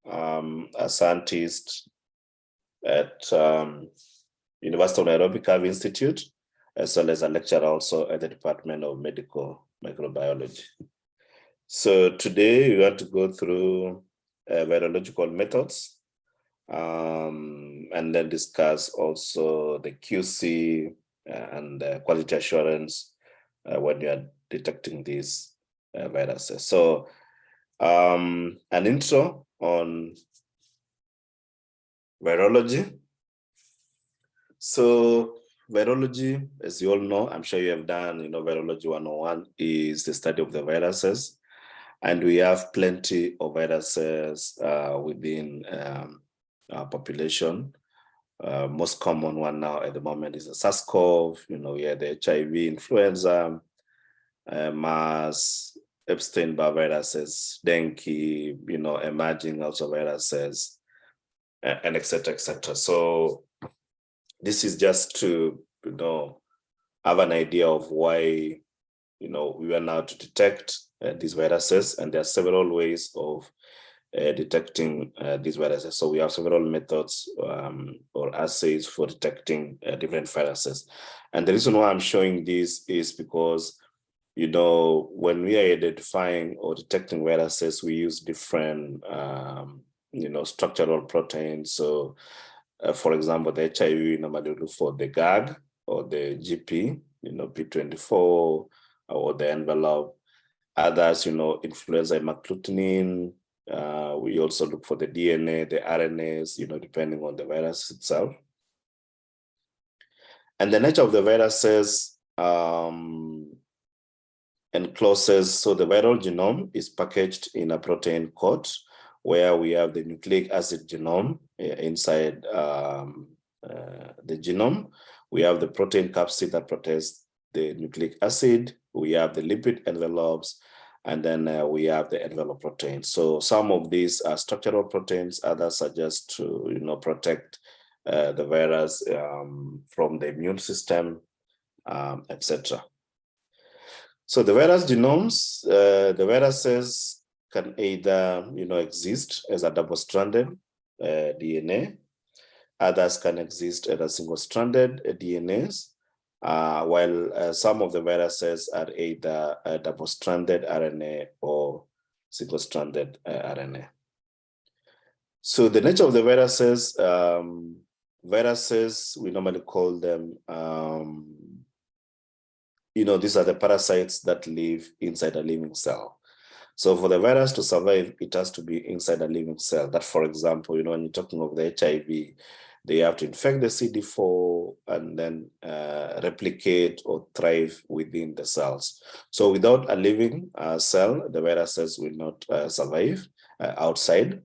a scientist at University of Nairobi Cav Institute, as well as a lecturer also at the Department of Medical Microbiology. So today we want to go through virological methods and then discuss also the QC and quality assurance when you are detecting these viruses. So an intro on virology. So virology, as you all know, I'm sure you have done, Virology 101 is the study of the viruses. And we have plenty of viruses within our population. Most common one now at the moment is the SARS-CoV, we have the HIV, influenza, MERS, Epstein-Barr viruses, dengue, emerging also viruses, and et cetera, et cetera. So this is just to, have an idea of why, we are now to detect these viruses, and there are several ways of detecting these viruses. So we have several methods or assays for detecting different viruses. And the reason why I'm showing this is because, when we are identifying or detecting viruses, we use different, structural proteins. So, for example, the HIV, we normally look for the GAG or the GP, P24 or the envelope. Others, influenza agglutinin. We also look for the DNA, the RNAs, depending on the virus itself. And the nature of the viruses encloses, so the viral genome is packaged in a protein coat where we have the nucleic acid genome inside the genome. We have the protein capsid that protects the nucleic acid. We have the lipid envelopes, and then we have the envelope protein. So some of these are structural proteins, others are just to protect the virus from the immune system, etc. So the virus genomes, the viruses can either exist as a double-stranded DNA. Others can exist as a single-stranded DNAs. While some of the viruses are either double-stranded RNA or single-stranded RNA. So the nature of the viruses, we normally call them, these are the parasites that live inside a living cell. So for the virus to survive, it has to be inside a living cell. That, for example, when you're talking of the HIV, they have to infect the CD4 and then replicate or thrive within the cells. So without a living cell, the viruses will not survive outside.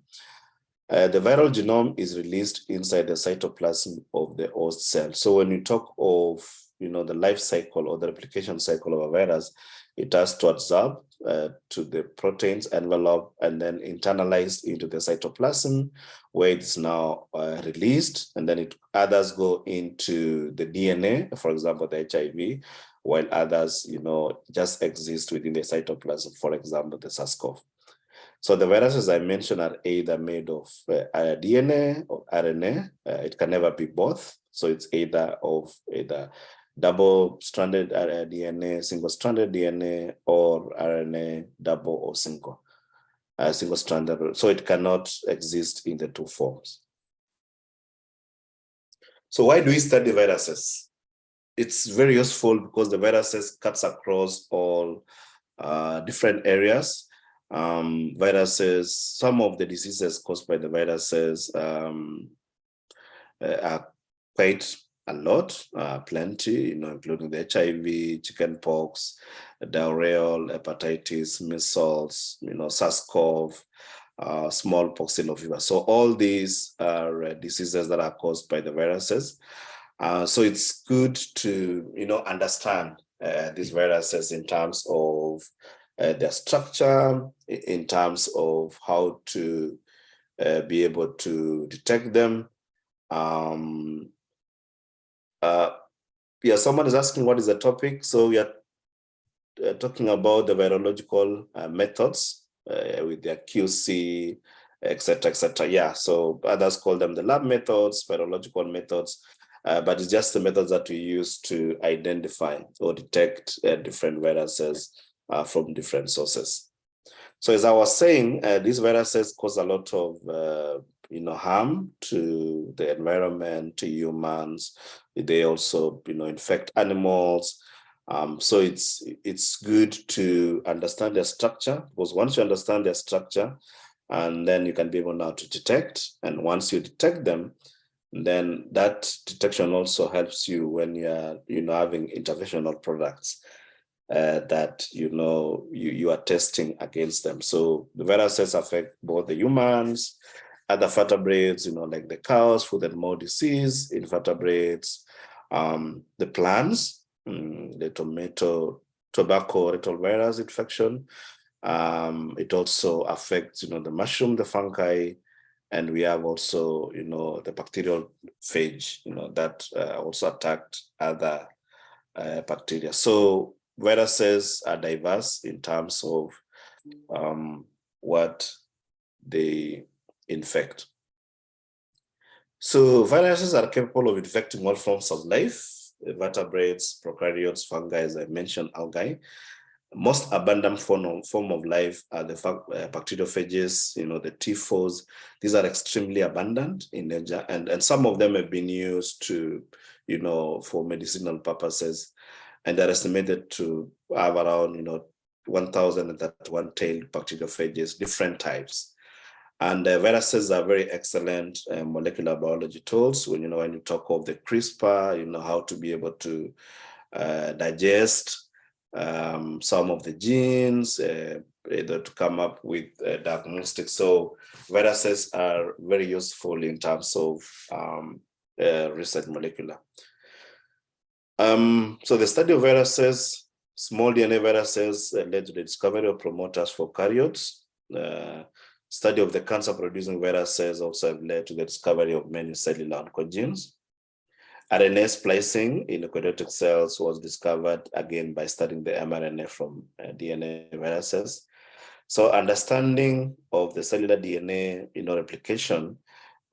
The viral genome is released inside the cytoplasm of the host cell. So when you talk of the life cycle or the replication cycle of a virus, it has to adsorb to the proteins envelope and then internalized into the cytoplasm, where it's now released, and then others go into the DNA, for example, the HIV, while others, just exist within the cytoplasm, for example, the SARS-CoV. So the viruses I mentioned are either made of DNA or RNA. It can never be both. So it's either double-stranded DNA, single-stranded DNA, or RNA double or single-stranded. So it cannot exist in the two forms. So why do we study viruses? It's very useful because the viruses cuts across all different areas. Viruses, some of the diseases caused by the viruses are quite a lot, plenty, including the HIV, chickenpox, diarrheal, hepatitis, measles, SARS-CoV, smallpox, yellow fever. So all these are diseases that are caused by the viruses. So it's good to, understand these viruses in terms of their structure, in terms of how to be able to detect them. Someone is asking what is the topic. So we are talking about the virological methods with their QC etc., etc. Yeah, so others call them the lab methods, virological methods, but it's just the methods that we use to identify or detect different viruses from different sources. So as I was saying, these viruses cause a lot of harm to the environment, to humans. They also infect animals. So it's good to understand their structure, because once you understand their structure, and then you can be able now to detect. And once you detect them, then that detection also helps you when you're having interventional products that you are testing against them. So the viruses affect both the humans, other vertebrates, like the cows, food and more disease, invertebrates, the plants, the tobacco retrovirus infection. It also affects, the mushroom, the fungi, and we have also, the bacterial phage, that also attacked other bacteria. So viruses are diverse in terms of what they infect. So viruses are capable of infecting all forms of life, vertebrates, prokaryotes, fungi, as I mentioned, algae. Most abundant form of life are the bacteriophages, the T4s. These are extremely abundant in nature, and some of them have been used to, for medicinal purposes, and they're estimated to have around, 1,031 tailed bacteriophages, different types. And viruses are very excellent molecular biology tools. When you talk of the CRISPR, how to be able to digest some of the genes, to come up with diagnostics. So viruses are very useful in terms of research molecular. So the study of viruses, small DNA viruses, led to the discovery of promoters for eukaryotes. Study of the cancer-producing viruses also have led to the discovery of many cellular oncogenes. RNA splicing in eukaryotic cells was discovered again by studying the mRNA from DNA viruses. So understanding of the cellular DNA, replication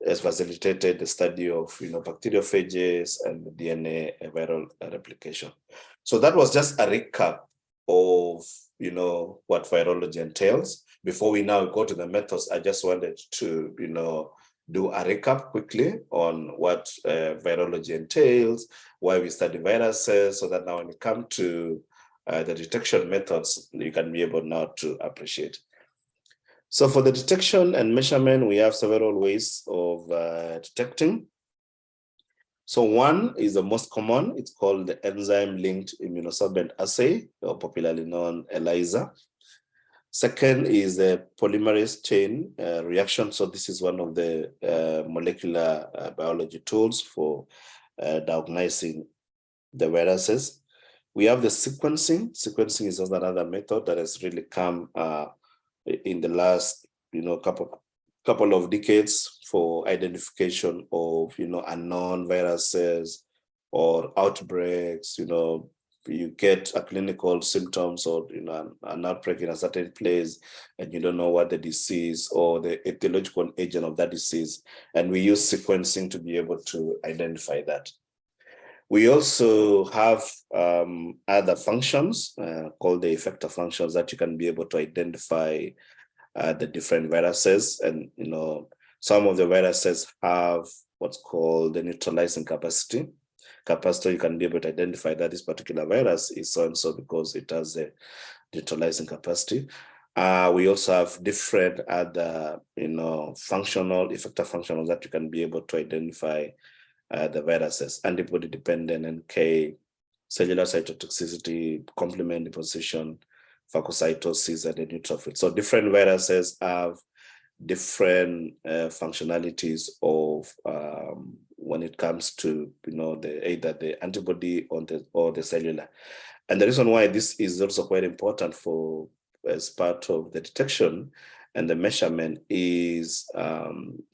has facilitated the study of, bacteriophages and the DNA viral replication. So that was just a recap of, what virology entails. Before we now go to the methods, I just wanted to, do a recap quickly on what virology entails, why we study viruses, so that now when we come to the detection methods, you can be able now to appreciate. So for the detection and measurement, we have several ways of detecting. So one is the most common. It's called the enzyme-linked immunosorbent assay, or popularly known ELISA. Second is the polymerase chain reaction. So this is one of the molecular biology tools for diagnosing the viruses. We have the sequencing. Sequencing is also another method that has really come in the last, couple of decades for identification of, unknown viruses or outbreaks. You get a clinical symptoms or an outbreak in a certain place, and you don't know what the disease or the etiological agent of that disease, and we use sequencing to be able to identify that. We also have other functions called the effector functions that you can be able to identify the different viruses. And some of the viruses have what's called the neutralizing capacity. You can be able to identify that this particular virus is so and so because it has a neutralizing capacity. We also have different other functional effector functionals that you can be able to identify the viruses: antibody dependent, NK, cellular cytotoxicity, complement deposition, phagocytosis, and the neutrophil. So different viruses have different functionalities of when it comes to either the antibody or the cellular. And the reason why this is also quite important for as part of the detection and the measurement is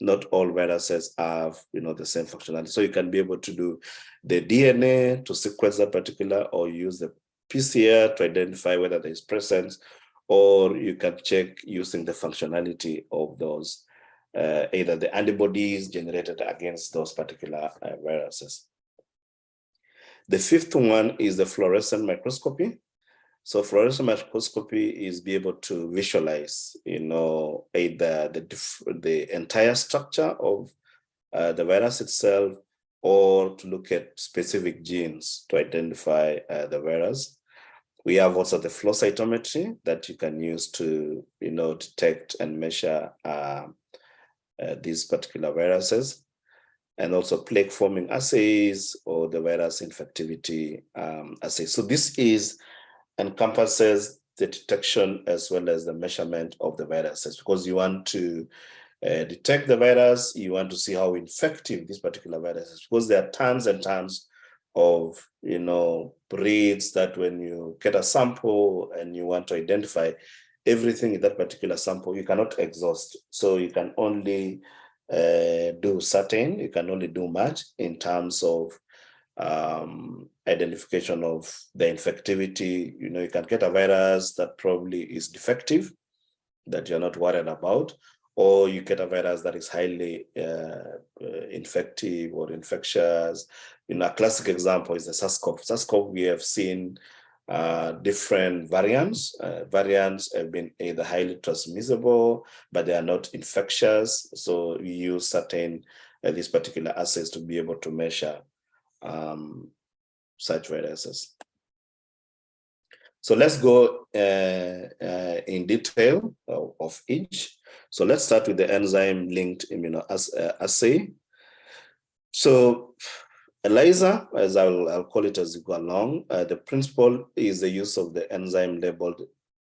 not all viruses have the same functionality. So you can be able to do the DNA to sequence that particular, or use the PCR to identify whether there is presence, or you can check using the functionality of those either the antibodies generated against those particular viruses. The fifth one is the fluorescent microscopy. So fluorescent microscopy is be able to visualize, either the entire structure of the virus itself, or to look at specific genes to identify the virus. We have also the flow cytometry that you can use to, detect and measure these particular viruses, and also plaque forming assays or the virus infectivity assays. So this encompasses the detection as well as the measurement of the viruses, because you want to detect the virus, you want to see how effective this particular virus is, because there are tons and tons of breeds that when you get a sample and you want to identify everything in that particular sample, you cannot exhaust. So you can only you can only do much in terms of identification of the infectivity. You can get a virus that probably is defective, that you're not worried about, or you get a virus that is highly infective or infectious. A classic example is the SARS-CoV. SARS-CoV, we have seen different variants. Variants have been either highly transmissible, but they are not infectious. So we use certain these particular assays to be able to measure such viruses. So let's go in detail of each. So let's start with the enzyme-linked immunoassay. So ELISA, as I'll call it as we go along, the principle is the use of the enzyme labeled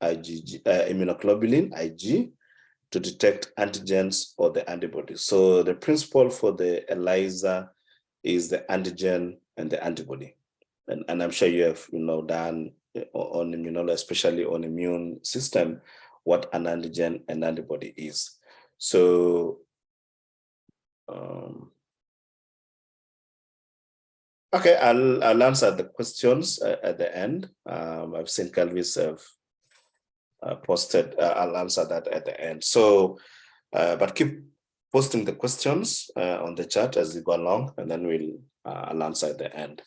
immunoglobulin, Ig, to detect antigens or the antibodies. So the principle for the ELISA is the antigen and the antibody. And I'm sure you have done on immunology, especially on immune system, what an antigen and antibody is. So okay, I'll answer the questions at the end. I've seen Calvis have posted. I'll answer that at the end. So, but keep posting the questions on the chat as we go along, and then I'll answer at the end.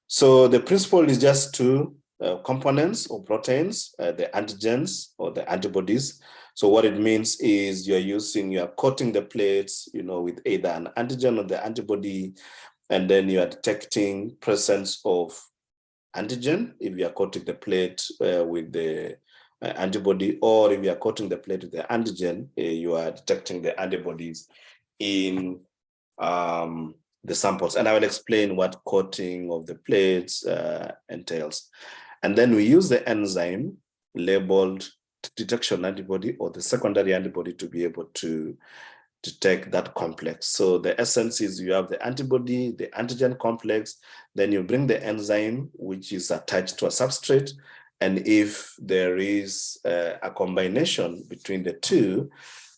So the principle is just two components or proteins, the antigens or the antibodies. So what it means is you're coating the plates, with either an antigen or the antibody, and then you are detecting presence of antigen if you are coating the plate with the antibody, or if you are coating the plate with the antigen, you are detecting the antibodies in the samples. And I will explain what coating of the plates entails. And then we use the enzyme labeled detection antibody or the secondary antibody to be able to detect that complex. So the essence is you have the antibody, the antigen complex, then you bring the enzyme, which is attached to a substrate. And if there is a combination between the two,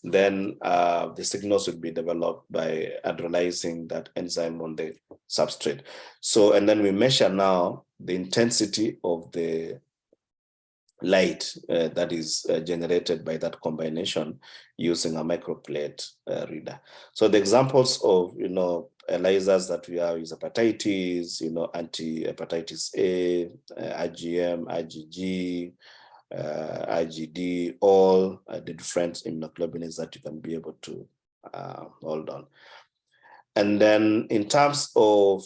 then the signals would be developed by hydrolyzing that enzyme on the substrate. So, and then we measure now the intensity of the light that is generated by that combination using a microplate reader. So the examples of ELISAs that we have is hepatitis, anti-hepatitis A, IgM, IgG, IgD, all the different immunoglobulins that you can be able to hold on. And then in terms of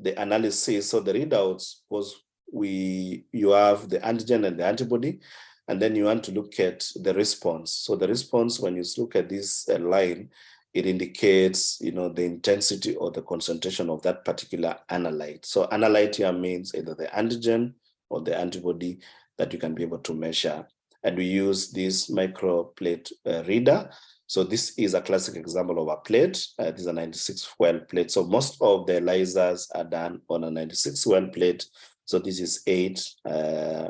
the analysis, so the readouts was you have the antigen and the antibody, and then you want to look at the response. So the response, when you look at this line, it indicates the intensity or the concentration of that particular analyte. So analyte here means either the antigen or the antibody that you can be able to measure. And we use this microplate reader. So this is a classic example of a plate. This is a 96 well plate. So most of the ELISAs are done on a 96 well plate. So this is 8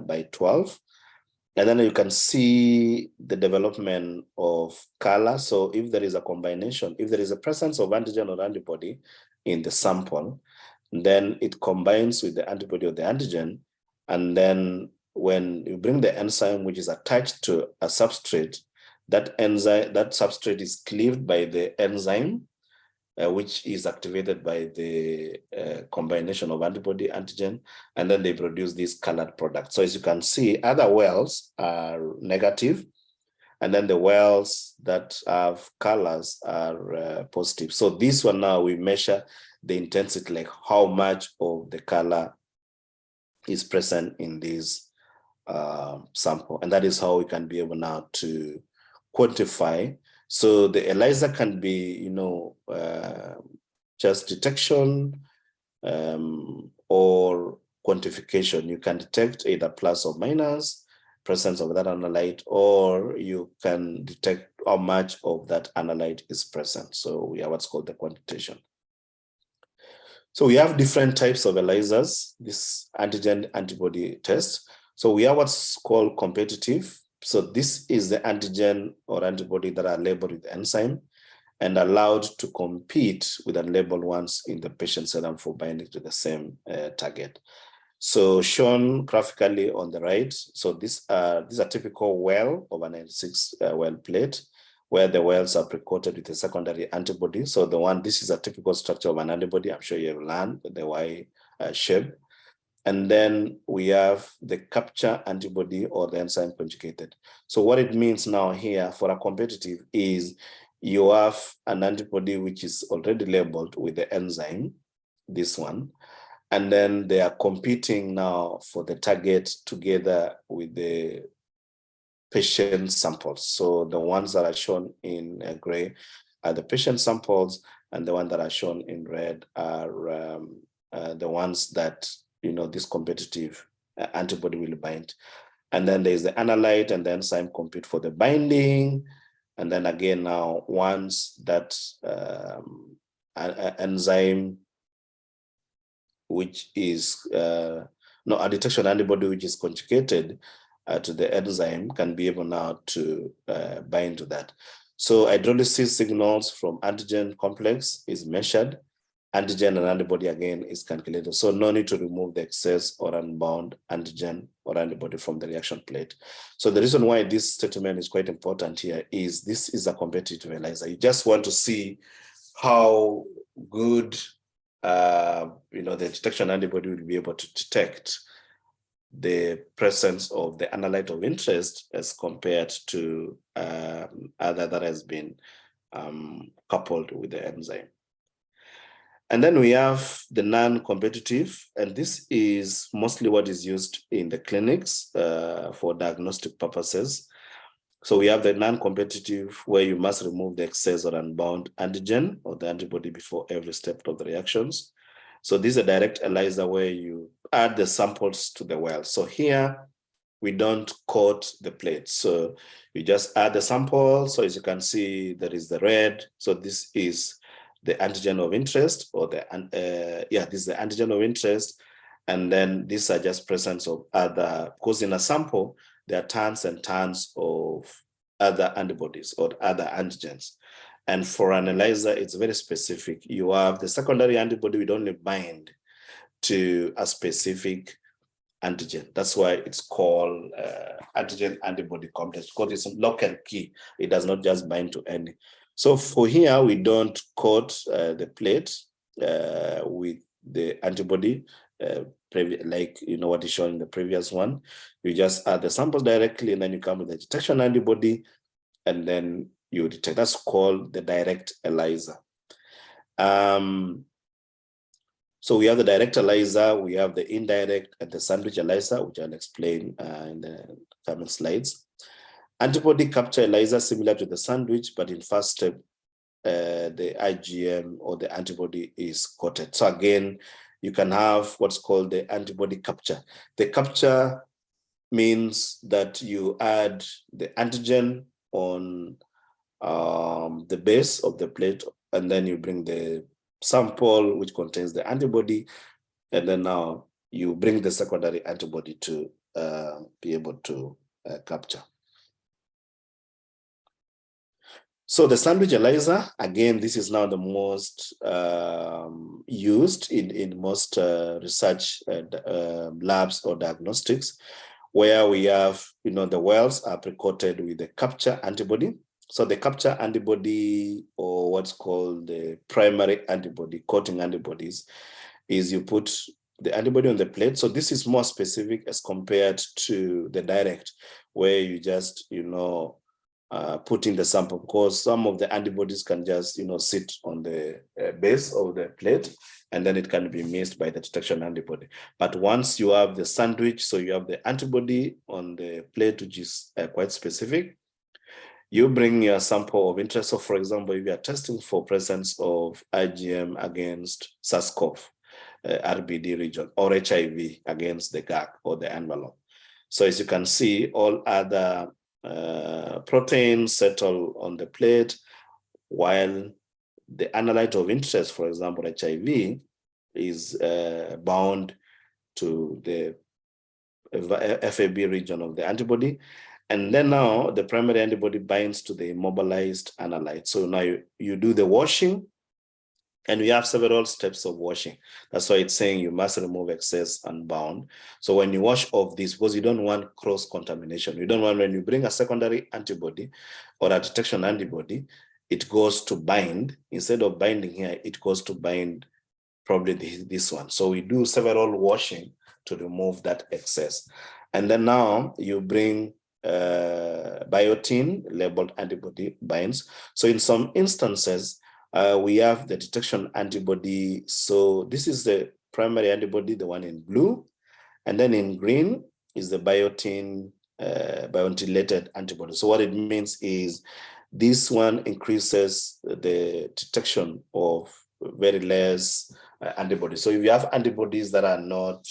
by 12. And then you can see the development of color. So if there is a combination, if there is a presence of antigen or antibody in the sample, then it combines with the antibody or the antigen. And then when you bring the enzyme, which is attached to a substrate, that enzyme, that substrate is cleaved by the enzyme, which is activated by the combination of antibody antigen, and then they produce this colored product. So as you can see, other wells are negative, and then the wells that have colors are positive. So this one now we measure the intensity, like how much of the color is present in this sample. And that is how we can be able now to quantify. So the ELISA can be, just detection or quantification. You can detect either plus or minus presence of that analyte, or you can detect how much of that analyte is present. So we have what's called the quantitation. So we have different types of ELISAs, this antigen antibody test. So we have what's called competitive. So this is the antigen or antibody that are labeled with enzyme and allowed to compete with unlabeled ones in the patient serum for binding to the same target. So shown graphically on the right, so these are typical well of an N6 well plate, where the wells are pre-coated with a secondary antibody. So this is a typical structure of an antibody. I'm sure you have learned the Y shape. And then we have the capture antibody or the enzyme conjugated. So what it means now here for a competitive is you have an antibody which is already labeled with the enzyme, this one, and then they are competing now for the target together with the patient samples. So the ones that are shown in gray are the patient samples, and the ones that are shown in red are the ones that this competitive antibody will bind. And then there's the analyte and the enzyme compete for the binding. And then again, now once that enzyme, which is a detection antibody which is conjugated to the enzyme, can be able now to bind to that. So hydrolysis signals from antigen complex is measured. Antigen and antibody again is calculated. So no need to remove the excess or unbound antigen or antibody from the reaction plate. So the reason why this statement is quite important here is this is a competitive ELISA. You just want to see how good the detection antibody will be able to detect the presence of the analyte of interest as compared to other that has been coupled with the enzyme. And then we have the non-competitive, and this is mostly what is used in the clinics for diagnostic purposes. So we have the non-competitive, where you must remove the excess or unbound antigen or the antibody before every step of the reactions. So this is a direct ELISA where you add the samples to the well. So here we don't coat the plate. So you just add the sample. So as you can see, there is the red. So this is the antigen of interest, or this is the antigen of interest. And then these are just presence of other, because in a sample, there are tons and tons of other antibodies or other antigens. And for an ELISA, it's very specific. You have the secondary antibody would only bind to a specific antigen. That's why it's called antigen antibody complex, because it's lock and key. It does not just bind to any. So for here, we don't coat the plate with the antibody, like what is shown in the previous one. You just add the samples directly, and then you come with the detection antibody, and then you detect. That's called the direct ELISA. So we have the direct ELISA, we have the indirect and the sandwich ELISA, which I'll explain in the coming slides. Antibody capture ELISA similar to the sandwich, but in first step, the IgM or the antibody is coated. So again, you can have what's called the antibody capture. The capture means that you add the antigen on the base of the plate, and then you bring the sample which contains the antibody, and then now you bring the secondary antibody to be able to capture. So the sandwich ELISA, again, this is now the most used in most research labs or diagnostics, where we have, the wells are pre-coated with the capture antibody. So the capture antibody, or what's called the primary antibody, coating antibodies, is you put the antibody on the plate. So this is more specific as compared to the direct, where you just, put in the sample, because some of the antibodies can just, sit on the base of the plate, and then it can be missed by the detection antibody. But once you have the sandwich, so you have the antibody on the plate, which is quite specific, you bring your sample of interest. So for example, if you are testing for presence of IgM against SARS-CoV, RBD region, or HIV against the GAC or the envelope. So as you can see, all other proteins settle on the plate, while the analyte of interest, for example, HIV, is bound to the FAB region of the antibody. And then now the primary antibody binds to the immobilized analyte. So now you do the washing, and we have several steps of washing. That's why it's saying you must remove excess unbound. So when you wash off this, because you don't want cross-contamination, you don't want, when you bring a secondary antibody or a detection antibody, it goes to bind. Instead of binding here, it goes to bind probably this one. So we do several washing to remove that excess. And then now you bring biotin labeled antibody binds. So in some instances, we have the detection antibody. So this is the primary antibody, the one in blue. And then in green is the biotin-related antibody. So what it means is this one increases the detection of very less antibodies. So if you have antibodies that are not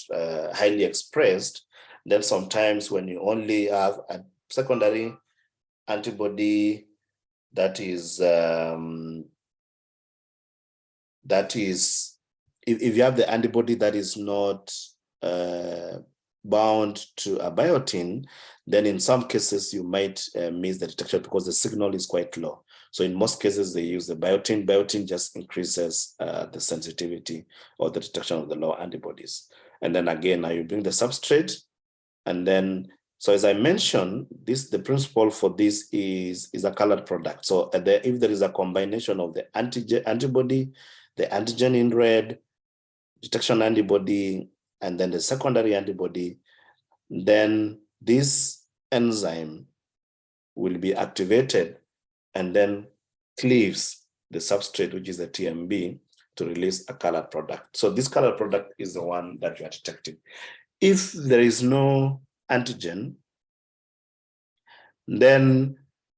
highly expressed, then sometimes when you only have a secondary antibody that is if you have the antibody that is not bound to a biotin, then in some cases you might miss the detection because the signal is quite low. So in most cases they use the biotin. Biotin just increases the sensitivity or the detection of the low antibodies. And then again, now you bring the substrate, and then, so as I mentioned, the principle for this is a colored product. So if there is a combination of the antibody, the antigen in red, detection antibody, and then the secondary antibody, then this enzyme will be activated and then cleaves the substrate, which is the TMB, to release a colored product. So this colored product is the one that you are detecting. If there is no antigen, then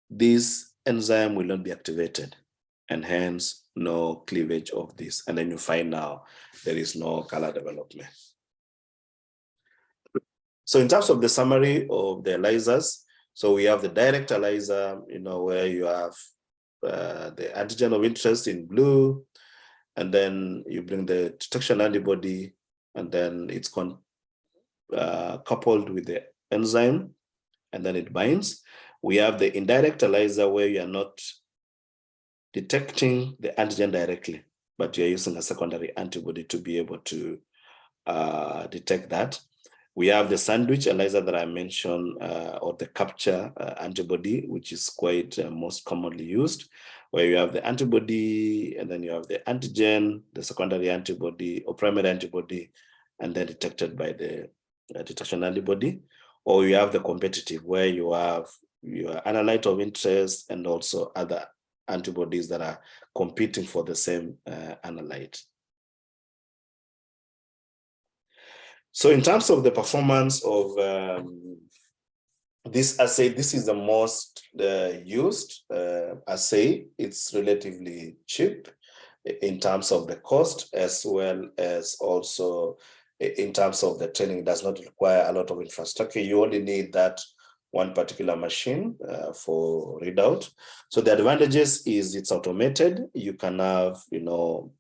this enzyme will not be activated, and hence no cleavage of this. And then you find now there is no color development. So in terms of the summary of the ELISAs, so we have the direct ELISA, where you have the antigen of interest in blue, and then you bring the detection antibody, and then it's coupled with the enzyme, and then it binds. We have the indirect ELISA, where you are not detecting the antigen directly, but you're using a secondary antibody to be able to detect that. We have the sandwich ELISA that I mentioned, or the capture antibody, which is quite most commonly used, where you have the antibody, and then you have the antigen, the secondary antibody or primary antibody, and then detected by the detection antibody. Or you have the competitive, where you have your analyte of interest and also other antibodies that are competing for the same analyte. So in terms of the performance of this assay, this is the most used assay. It's relatively cheap in terms of the cost, as well as also in terms of the training. It does not require a lot of infrastructure. You only need that one particular machine for readout. So the advantages is it's automated. You can have,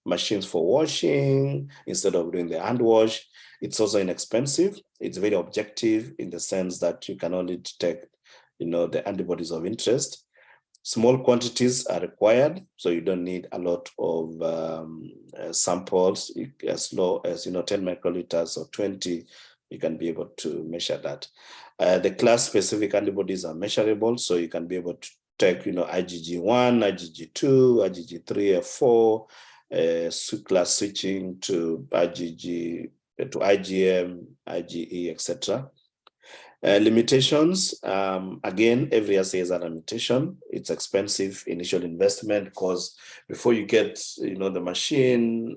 machines for washing instead of doing the hand wash. It's also inexpensive. It's very objective in the sense that you can only detect, the antibodies of interest. Small quantities are required, so you don't need a lot of samples. As low as 10 microliters or 20, you can be able to measure that. The class-specific antibodies are measurable, so you can be able to take, IgG1, IgG2, IgG3, F4, class switching to IgG, to IgM, IgE, etc. Limitations, again, every assay has a limitation. It's expensive initial investment because before you get, the machine,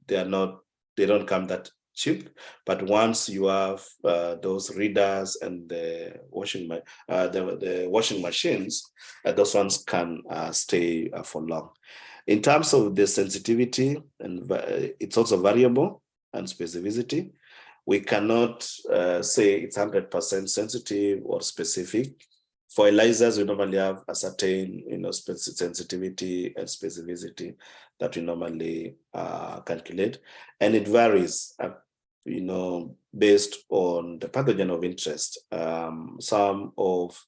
they don't come that cheap. But once you have those readers and the washing machines, those ones can stay for long. In terms of the sensitivity, and it's also variable, and specificity. We cannot say it's 100% sensitive or specific. For ELISAs, we normally have a certain, sensitivity and specificity that we normally calculate, and it varies, based on the pathogen of interest. Some of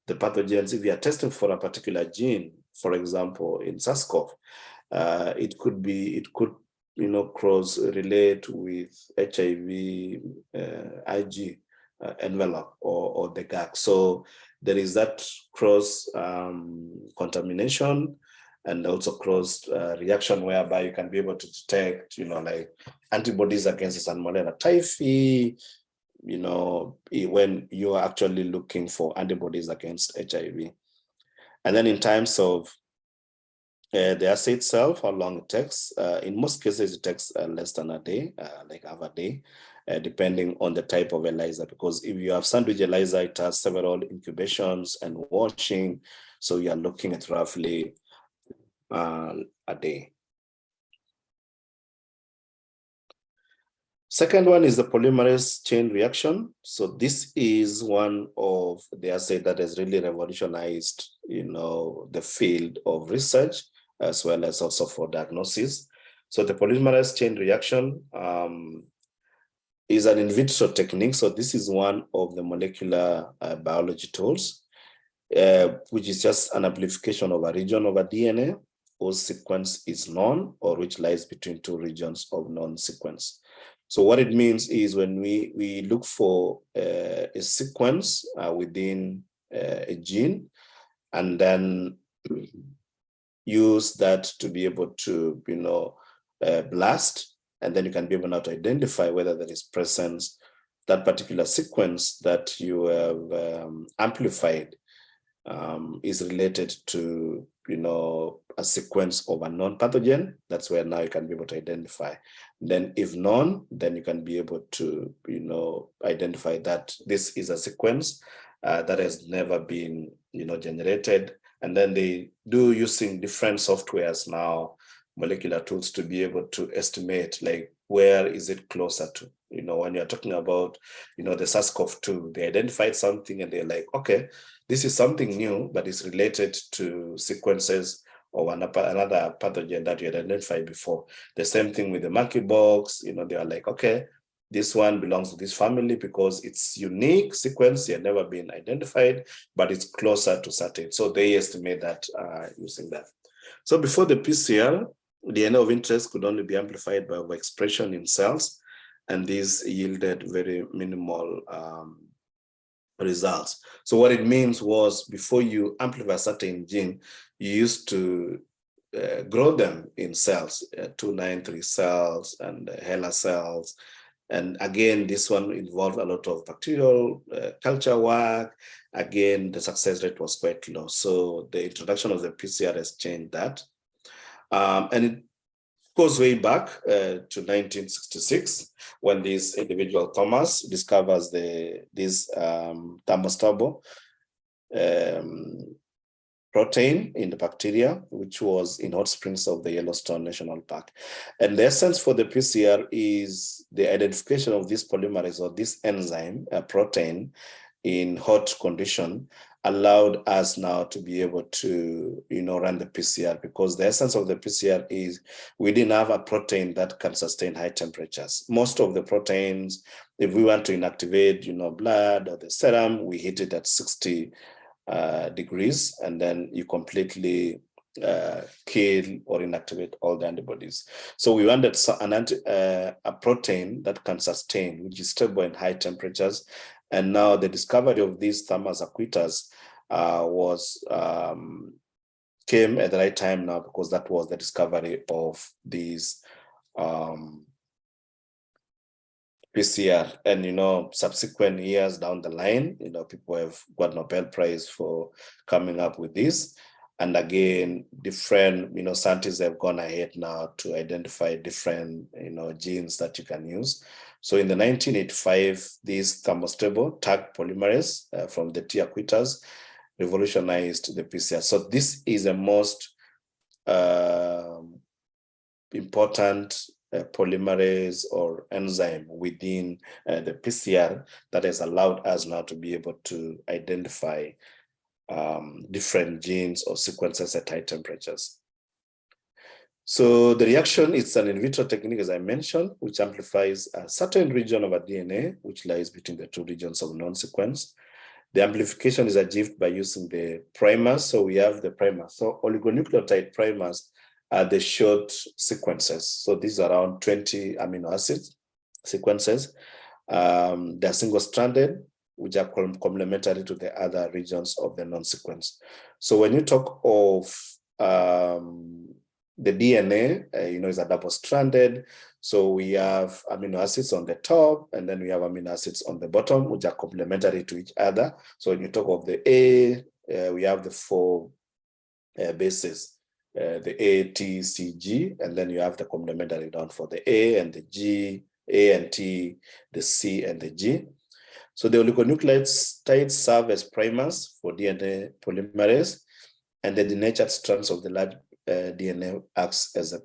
the pathogens, if you are testing for a particular gene, for example, in SARS-CoV, it could cross-relate with HIV, IG envelope or the GAC. So there is that cross contamination and also cross reaction whereby you can be able to detect, like antibodies against Salmonella typhi, when you are actually looking for antibodies against HIV. And then in terms of the assay itself, how long it takes, in most cases it takes less than a day, like half a day, depending on the type of ELISA, because if you have sandwich ELISA, it has several incubations and washing, so you are looking at roughly a day. Second one is the polymerase chain reaction. So this is one of the assays that has really revolutionized, the field of research, as well as also for diagnosis. So the polymerase chain reaction is an in vitro technique. So this is one of the molecular biology tools, which is just an amplification of a region of a DNA whose sequence is known or which lies between two regions of known sequence. So what it means is when we look for a sequence within a gene, and then use that to be able to, blast, and then you can be able now to identify whether there is presence, that particular sequence that you have amplified is related to, a sequence of a known pathogen. That's where now you can be able to identify. Then if known, then you can be able to, identify that this is a sequence that has never been, generated. And then they do using different softwares now, molecular tools, to be able to estimate, like, where is it closer to? When you're talking about, the SARS-CoV-2, they identified something and they're like, okay, this is something new, but it's related to sequences of another pathogen that you had identified before. The same thing with the monkeypox, they are like, okay, this one belongs to this family because it's unique sequence, had never been identified, but it's closer to certain. So they estimate that using that. So before the PCR, DNA of interest could only be amplified by overexpression in cells, and these yielded very minimal results. So what it means was, before you amplify a certain gene, you used to grow them in cells, 293 cells and HeLa cells. And again, this one involved a lot of bacterial culture work. Again, the success rate was quite low. So the introduction of the PCR has changed that. And it goes way back to 1966, when this individual Thomas discovers this thermostable protein in the bacteria, which was in hot springs of the Yellowstone National Park. And the essence for the PCR is the identification of this polymerase or this enzyme, a protein, in hot condition, allowed us now to be able to, run the PCR, because the essence of the PCR is we didn't have a protein that can sustain high temperatures. Most of the proteins, if we want to inactivate, blood or the serum, we hit it at 60 degrees, and then you completely kill or inactivate all the antibodies. So we wanted a protein that can sustain, which is stable in high temperatures, And now the discovery of these thermal acquiters came at the right time now, because that was the discovery of these PCR. And subsequent years down the line, people have got Nobel Prize for coming up with this. And again, different scientists have gone ahead now to identify different genes that you can use. So in the 1985, these thermostable tag polymerase from the T acquiters revolutionized the PCR. So this is the most important polymerase or enzyme within the PCR that has allowed us now to be able to identify different genes or sequences at high temperatures. So the reaction is an in vitro technique, as I mentioned, which amplifies a certain region of a DNA, which lies between the two regions of non-sequence. The amplification is achieved by using the primers. So we have the primers. So oligonucleotide primers are the short sequences. So these are around 20 amino acid sequences. They're single-stranded, which are complementary to the other regions of the non-sequence. So when you talk of the DNA, is a double-stranded. So we have amino acids on the top, and then we have amino acids on the bottom, which are complementary to each other. So when you talk of the A, we have the 4 bases, the A, T, C, G, and then you have the complementary down for the A and the G, A and T, the C and the G. So the oligonucleotides serve as primers for DNA polymerase, and the denatured strands of the large DNA acts as a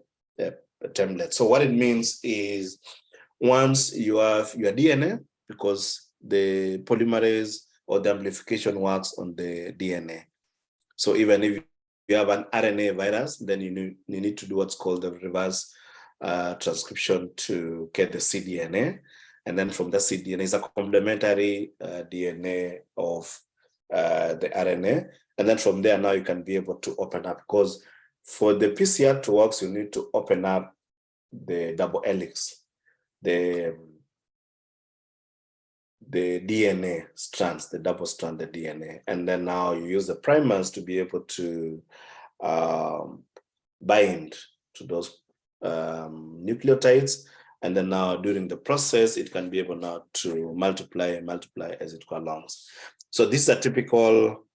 template. So what it means is, once you have your DNA, because the polymerase or the amplification works on the DNA. So even if you have an RNA virus, then you need to do what's called the reverse transcription to get the cDNA. And then from the cDNA is a complementary DNA of the RNA. And then from there, now you can be able to open up, because for the PCR to work, you need to open up the double helix, the DNA strands, the double-stranded DNA. And then now you use the primers to be able to bind to those nucleotides. And then now during the process, it can be able now to multiply as it goes along. So this is a typical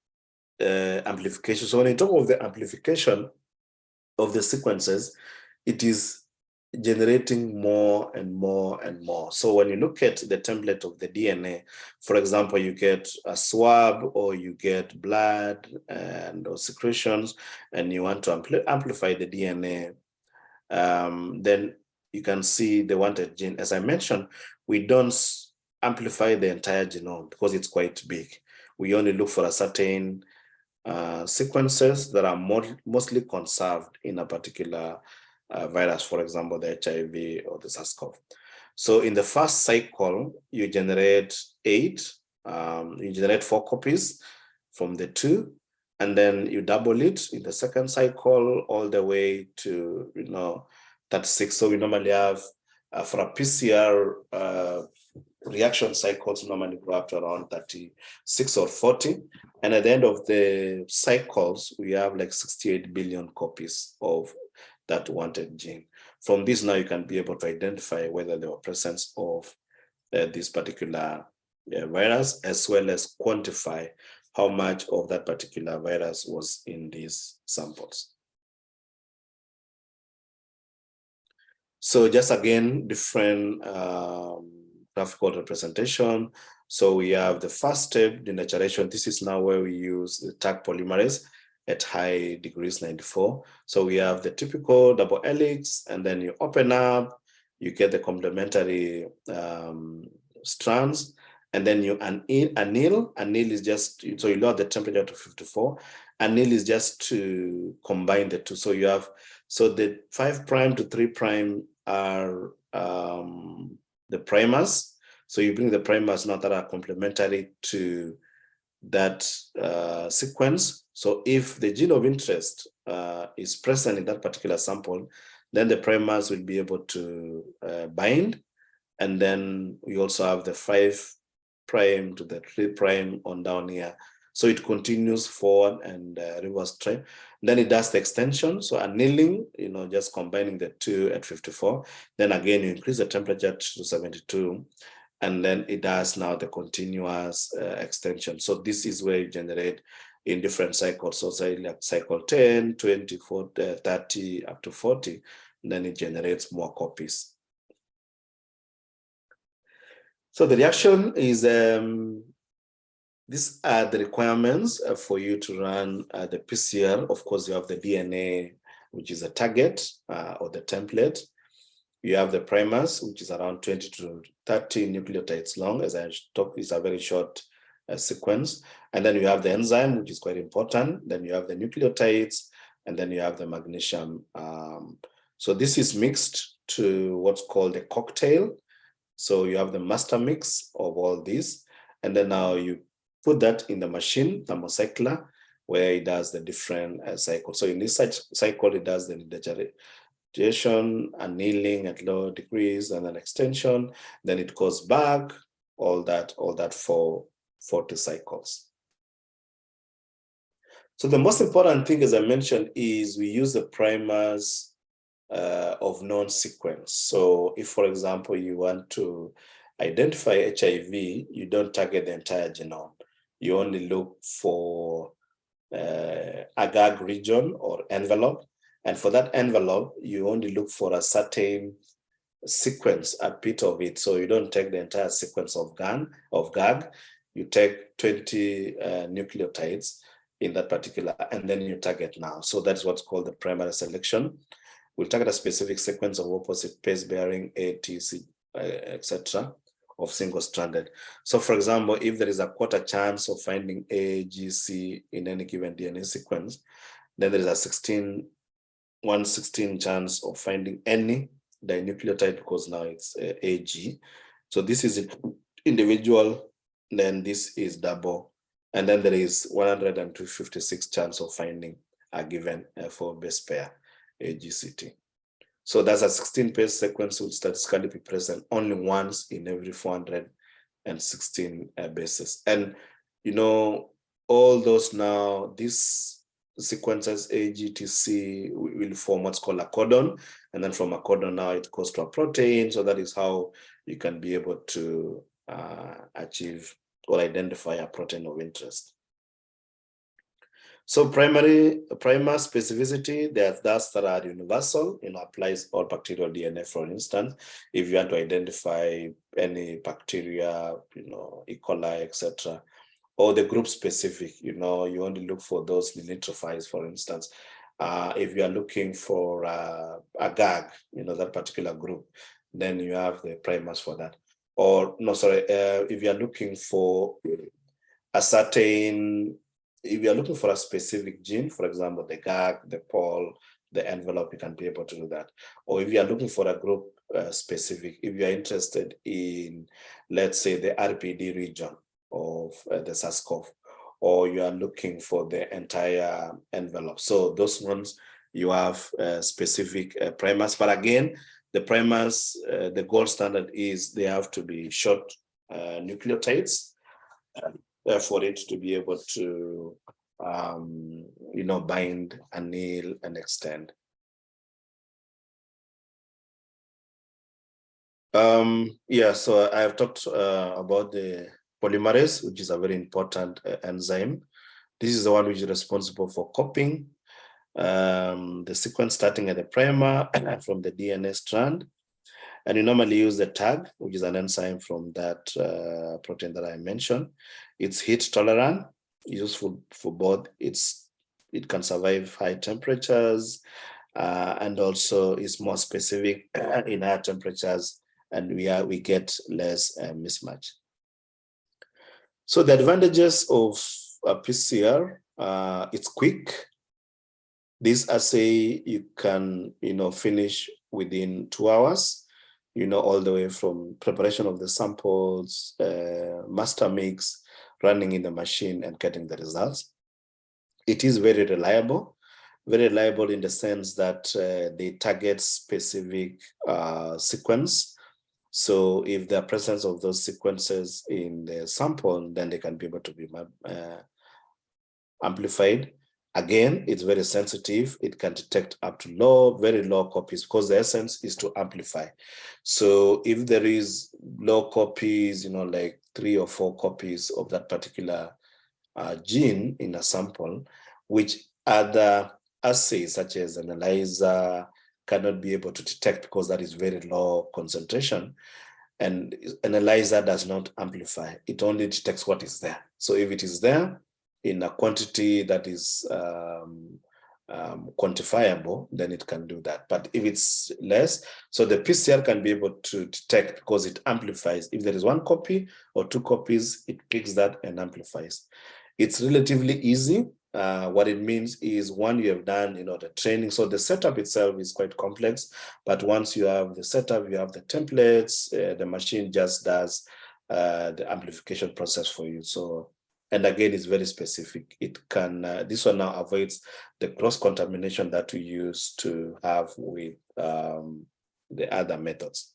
amplification. So when you talk of the amplification of the sequences, it is generating more and more and more. So when you look at the template of the DNA, for example, you get a swab or you get blood or secretions, and you want to amplify the DNA, then you can see the wanted gene. As I mentioned, we don't amplify the entire genome because it's quite big. We only look for a certain sequences that are mostly conserved in a particular virus, for example, the HIV or the SARS-CoV. So in the first cycle, you generate 8, you generate 4 copies from the 2, and then you double it in the second cycle all the way to 36. So we normally have for a PCR reaction cycles normally go up to around 36 or 40. And at the end of the cycles, we have like 68 billion copies of that wanted gene. From this, now you can be able to identify whether there were presence of this particular virus, as well as quantify how much of that particular virus was in these samples. So just again, different graphical representation. So we have the first step, denaturation. This is now where we use the tag polymerase at high degrees 94. So we have the typical double helix, and then you open up, you get the complementary strands, and then you anneal. Anneal is just, so you lower the temperature to 54. Anneal is just to combine the two. So you have, so the 5' to 3' are the primers. So you bring the primers now that are complementary to that sequence. So if the gene of interest is present in that particular sample, then the primers will be able to bind. And then we also have the 5' prime to the 3' on down here. So it continues forward and reverse trend. Then it does the extension. So annealing, just combining the two at 54. Then again, you increase the temperature to 72. And then it does now the continuous extension. So this is where you generate in different cycles. So say like cycle 10, 20, 40, 30, up to 40. Then it generates more copies. So the reaction is, these are the requirements for you to run the PCR. Of course, you have the DNA, which is a target or the template. You have the primers, which is around 20 to 30 nucleotides long. As I talked, it's a very short sequence. And then you have the enzyme, which is quite important. Then you have the nucleotides, and then you have the magnesium. So this is mixed to what's called a cocktail. So you have the master mix of all these. And then now you put that in the machine, thermocycler, where it does the different cycles. So in this cycle, it does the digestion, annealing at low degrees, and then extension. Then it goes back, all that for 40 cycles. So the most important thing, as I mentioned, is we use the primers of known sequence. So if, for example, you want to identify HIV, you don't target the entire genome. You only look for a GAG region or envelope. And for that envelope, you only look for a certain sequence, a bit of it. So you don't take the entire sequence of GAG. You take 20 nucleotides in that particular, and then you target now. So that's what's called the primary selection. We'll target a specific sequence of opposite base bearing A, T, C, etc. of single-stranded. So for example, if there is a quarter chance of finding A, G, C in any given DNA sequence, then there is a 1/16 chance of finding any dinucleotide because now it's AG. So this is individual, then this is double, and then there is 156 chance of finding a given 4-base pair, AGCT. So that's a 16-base sequence will statistically be present only once in every 416 bases. And all those now, these sequences AGTC will form what's called a codon, and then from a codon now it goes to a protein. So that is how you can be able to achieve or identify a protein of interest. So primer specificity, that's that are universal, applies all bacterial DNA. For instance, if you want to identify any bacteria, E. coli, etc., or the group specific, you only look for those nitrophils, for instance. If you are looking for a GAG, that particular group, then you have the primers for that. Or if you are looking for a certain, if you are looking for a specific gene, for example, the GAG, the POL, the envelope, you can be able to do that. Or if you are looking for a group specific, if you are interested in, let's say, the RPD region of the SARS-CoV, or you are looking for the entire envelope. So those ones, you have specific primers. But again, the primers, the gold standard is they have to be short nucleotides for it to be able to, bind, anneal, and extend. So I have talked about the polymerase, which is a very important enzyme. This is the one which is responsible for copying the sequence starting at the primer from the DNA strand. And you normally use the tag, which is an enzyme from that protein that I mentioned. It's heat tolerant, useful for both. It can survive high temperatures and also is more specific in higher temperatures, and we get less mismatch. So the advantages of PCR, it's quick. This assay you can finish within 2 hours. All the way from preparation of the samples, master mix, running in the machine and getting the results. It is very reliable in the sense that they target specific sequence. So if there are presence of those sequences in the sample, then they can be able to be amplified. Again, it's very sensitive. It can detect up to very low copies, because the essence is to amplify. So if there is low copies, like 3 or 4 copies of that particular gene in a sample, which other assays such as an ELISA cannot be able to detect, because that is very low concentration. And an ELISA does not amplify. It only detects what is there. So if it is there in a quantity that is quantifiable, then it can do that. But if it's less, so the PCR can be able to detect, because it amplifies. If there is 1 copy or 2 copies, it picks that and amplifies. It's relatively easy. What it means is, one, you have done, the training. So the setup itself is quite complex, but once you have the setup, you have the templates, the machine just does the amplification process for you. So, and again, it's very specific. It can, this one now avoids the cross-contamination that we used to have with the other methods.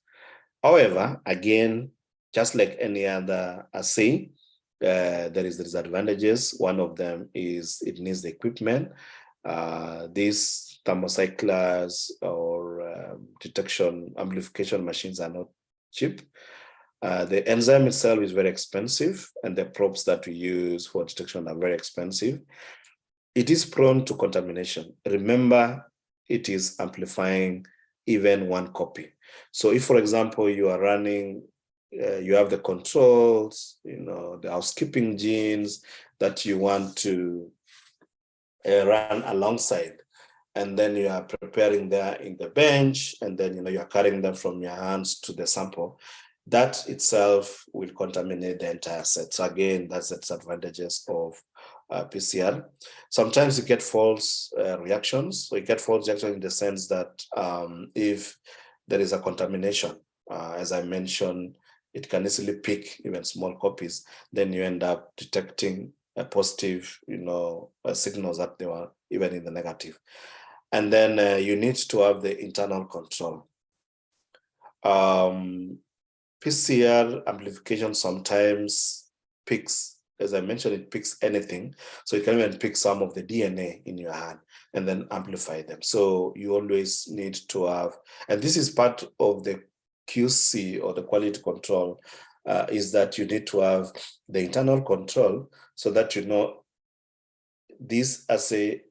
However, again, just like any other assay, there is the disadvantages. One of them is it needs the equipment. These thermocyclers or detection amplification machines are not cheap. The enzyme itself is very expensive, and the probes that we use for detection are very expensive. It is prone to contamination. Remember, it is amplifying even 1 copy. So if, for example, you are running, you have the controls, the housekeeping genes that you want to run alongside, and then you are preparing there in the bench, and then you are carrying them from your hands to the sample, that itself will contaminate the entire set. So again, that's the disadvantages of PCR. Sometimes you get false reactions. So you get false reactions in the sense that if there is a contamination, as I mentioned, it can easily pick even small copies. Then you end up detecting a positive, signals that they were even in the negative. And then you need to have the internal control. PCR amplification sometimes picks, as I mentioned, it picks anything. So you can even pick some of the DNA in your hand and then amplify them. So you always need to have, and this is part of the QC or the quality control, is that you need to have the internal control so that this assay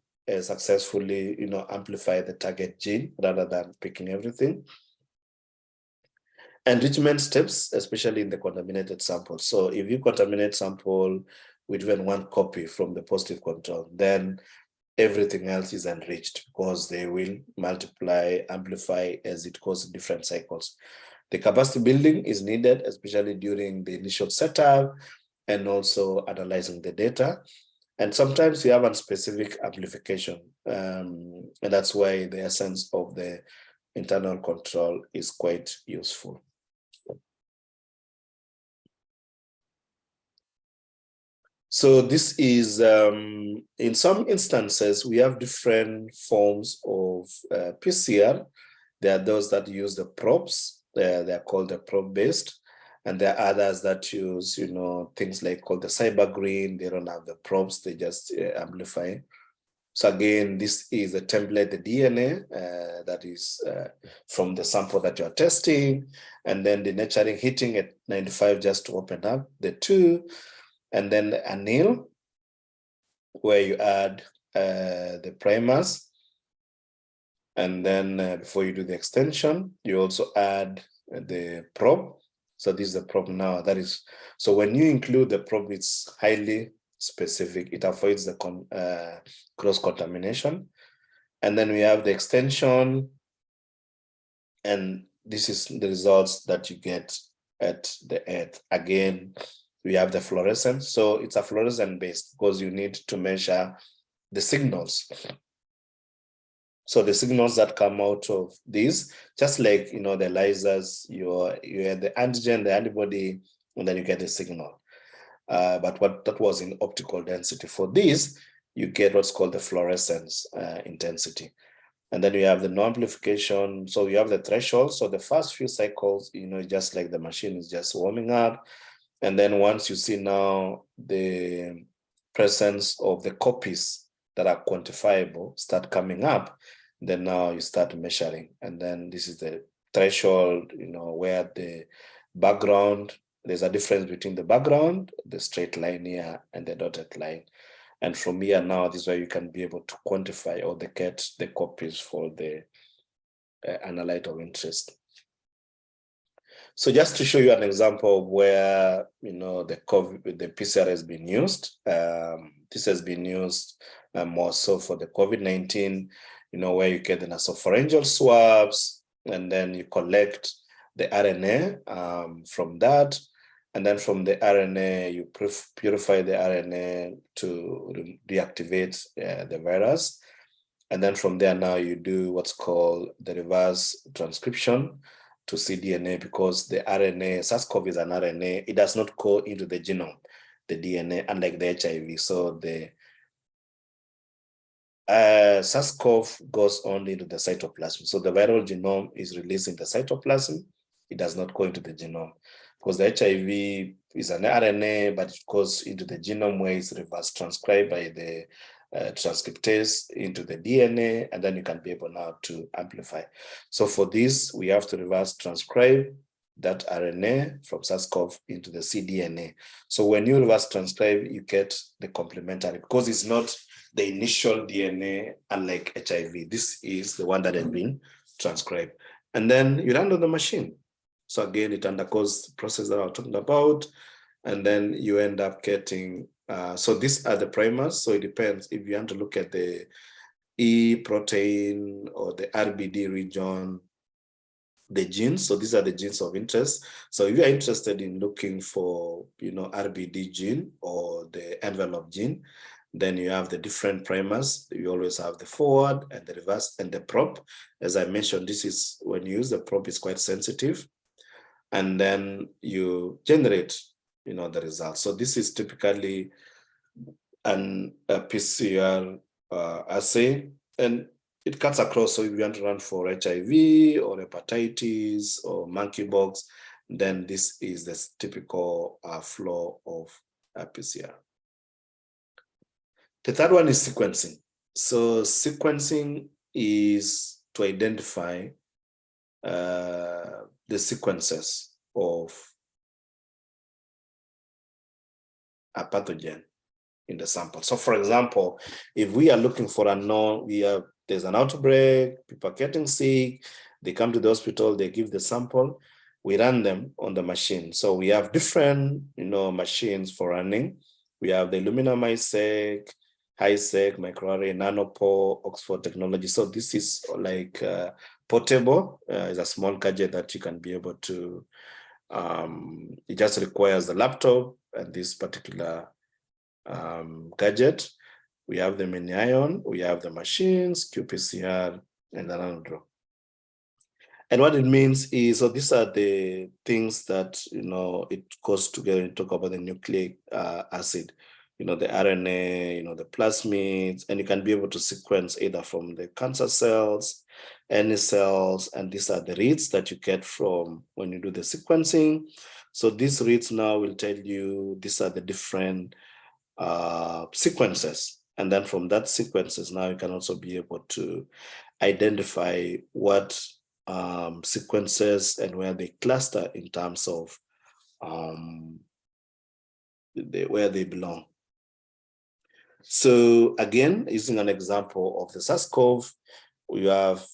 successfully amplify the target gene rather than picking everything. Enrichment steps, especially in the contaminated sample. So if you contaminate sample with even 1 copy from the positive control, then everything else is enriched, because they will multiply, amplify as it goes in different cycles. The capacity building is needed, especially during the initial setup and also analyzing the data. And sometimes you have a specific amplification, and that's why the essence of the internal control is quite useful. So this is, in some instances, we have different forms of PCR. There are those that use the probes. They're called the probe-based. And there are others that use, things like called the cyber green. They don't have the probes, they just amplify. So again, this is the template, the DNA that is from the sample that you're testing, and then the denaturing heating at 95 just to open up the 2, and then the anneal, where you add the primers, and then before you do the extension, you also add the probe. So this is the probe now. That is, so when you include the probe, it's highly specific. It avoids the cross-contamination. And then we have the extension, and this is the results that you get at the end. Again, we have the fluorescence. So it's a fluorescent based, because you need to measure the signals. So the signals that come out of these, just like, the ELISAs, you have the antigen, the antibody, and then you get the signal. But what that was in optical density. For this, you get what's called the fluorescence intensity. And then you have the no amplification. So you have the threshold. So the first few cycles, just like the machine is just warming up. And then once you see now the presence of the copies that are quantifiable start coming up, then now you start measuring. And then this is the threshold, where the background, there's a difference between the background, the straight line here, and the dotted line. And from here now, this is where you can be able to quantify or get the copies for the analyte of interest. So just to show you an example of where, the PCR has been used. This has been used more so for the COVID-19, where you get the nasopharyngeal swabs, and then you collect the RNA from that. And then from the RNA, you purify the RNA to deactivate the virus. And then from there now you do what's called the reverse transcription to cDNA, because the RNA, SARS-CoV is an RNA, it does not go into the genome, the DNA, unlike the HIV. So the SARS-CoV goes only into the cytoplasm. So the viral genome is released in the cytoplasm. It does not go into the genome, because the HIV is an RNA, but it goes into the genome where it's reverse transcribed by the transcriptase into the DNA, and then you can be able now to amplify. So for this, we have to reverse transcribe that RNA from SARS-CoV into the cDNA. So when you reverse transcribe, you get the complementary, because it's not the initial DNA, unlike HIV. This is the one that has been transcribed. And then you run on the machine. So again, it undergoes the process that I was talking about, and then you end up getting, so these are the primers. So it depends if you want to look at the E protein or the RBD region, the genes. So these are the genes of interest. So if you're interested in looking for, RBD gene or the envelope gene, then you have the different primers. You always have the forward and the reverse and the probe. As I mentioned, this is when you use the probe, it's quite sensitive. And then you generate, the results. So this is typically a PCR assay, and it cuts across. So if you want to run for HIV or hepatitis or monkeypox, then this is the typical flow of PCR. The third one is sequencing. So sequencing is to identify the sequences of a pathogen in the sample. So for example, if we are looking for there's an outbreak, people are getting sick, they come to the hospital, they give the sample, we run them on the machine. So we have different, machines for running. We have the Illumina MySeq, HiSeq, microarray, nanopore, Oxford technology. So this is like portable. It's a small gadget that you can be able to, it just requires the laptop and this particular gadget. We have them in ion, we have the machines, qPCR, and the nanodraw. And what it means is, so these are the things that, it goes together and talk about the nucleic acid, the RNA, the plasmids, and you can be able to sequence either from the cancer cells, any cells, and these are the reads that you get from when you do the sequencing. So these reads now will tell you these are the different sequences. And then from that sequences, now you can also be able to identify what sequences and where they cluster in terms of where they belong. So again, using an example of the SARS-CoV, you have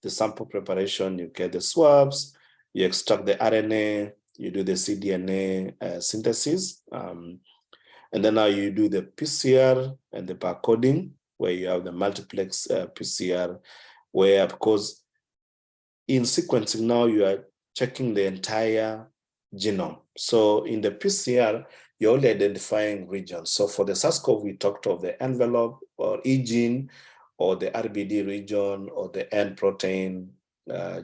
the sample preparation, you get the swabs, you extract the RNA, you do the cDNA synthesis, and then now you do the PCR and the barcoding, where you have the multiplex PCR, where, because in sequencing now you are checking the entire genome. So in the PCR, you're only identifying regions. So for the SARS-CoV, we talked of the envelope or E gene, or the RBD region, or the N protein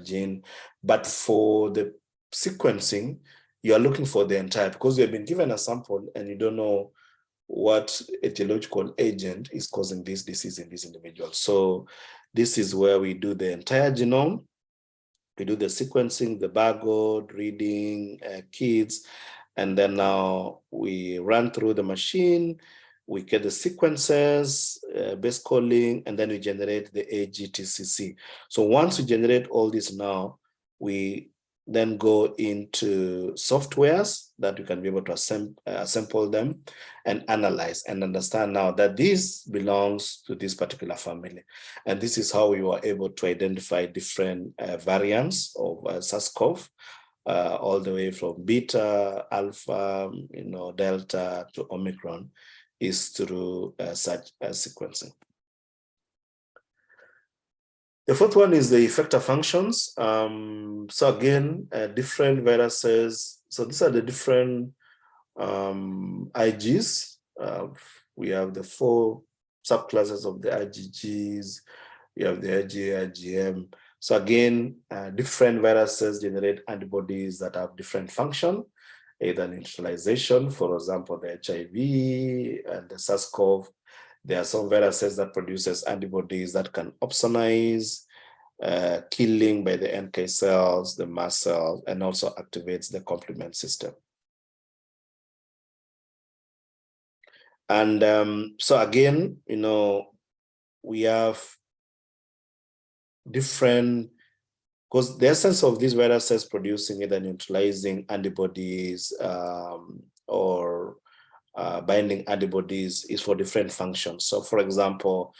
gene. But for the sequencing, you are looking for the entire, because you have been given a sample and you don't know what etiological agent is causing this disease in this individual. So This is where we do the entire genome. We do the sequencing, the barcode, reading, kits, and then now we run through the machine, we get the sequences, base calling, and then we generate the AGTCC. So once we generate all this now, we then go into softwares that you can be able to assemble them and analyze and understand now that this belongs to this particular family. And this is how we were able to identify different variants of SARS-CoV, all the way from beta, alpha, delta to Omicron, is through such sequencing. The fourth one is the effector functions. So again, different viruses. So these are the different IGs. We have the 4 subclasses of the IgGs. We have the IgA, IgM. So again, different viruses generate antibodies that have different function, either neutralization, for example, the HIV and the SARS-CoV. There are some viruses that produces antibodies that can opsonize, killing by the NK cells, the mast cells, and also activates the complement system. And so again, we have different, because the essence of these viruses producing either neutralizing antibodies or binding antibodies is for different functions. So for example,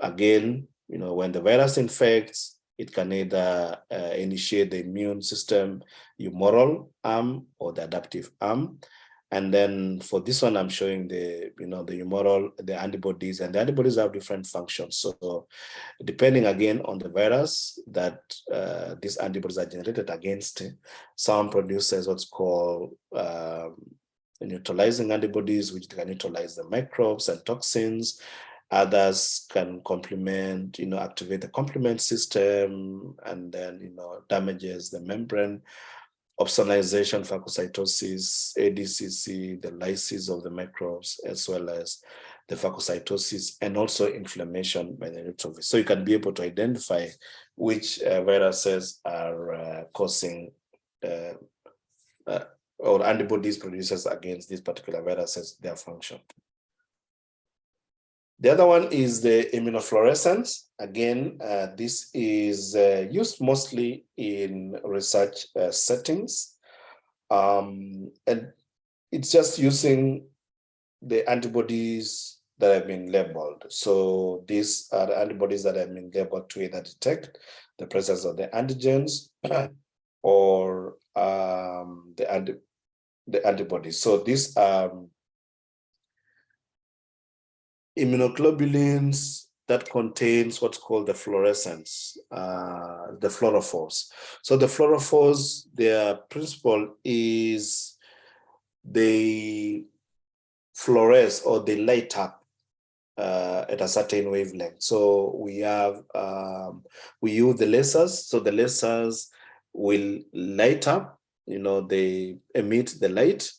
again, when the virus infects, it can either initiate the immune system humoral arm or the adaptive arm. And then for this one, I'm showing the humoral, the antibodies, and the antibodies have different functions. So depending again on the virus that these antibodies are generated against, some produces what's called neutralizing antibodies, which can neutralize the microbes and toxins. Others can complement, activate the complement system, and then, damages the membrane. Opsonization, phagocytosis, ADCC, the lysis of the microbes, as well as the phagocytosis, and also inflammation by the neutrophils. So you can be able to identify which viruses are causing or antibodies producers against these particular viruses, their function. The other one is the immunofluorescence. Again, this is used mostly in research settings. And it's just using the antibodies that have been labeled. So these are the antibodies that have been labeled to either detect the presence of the antigens or the antibodies. So these are immunoglobulins that contains what's called the fluorescence, the fluorophores. So the fluorophores, their principle is they fluoresce or they light up at a certain wavelength. So we have, we use the lasers. So the lasers will light up, they emit the light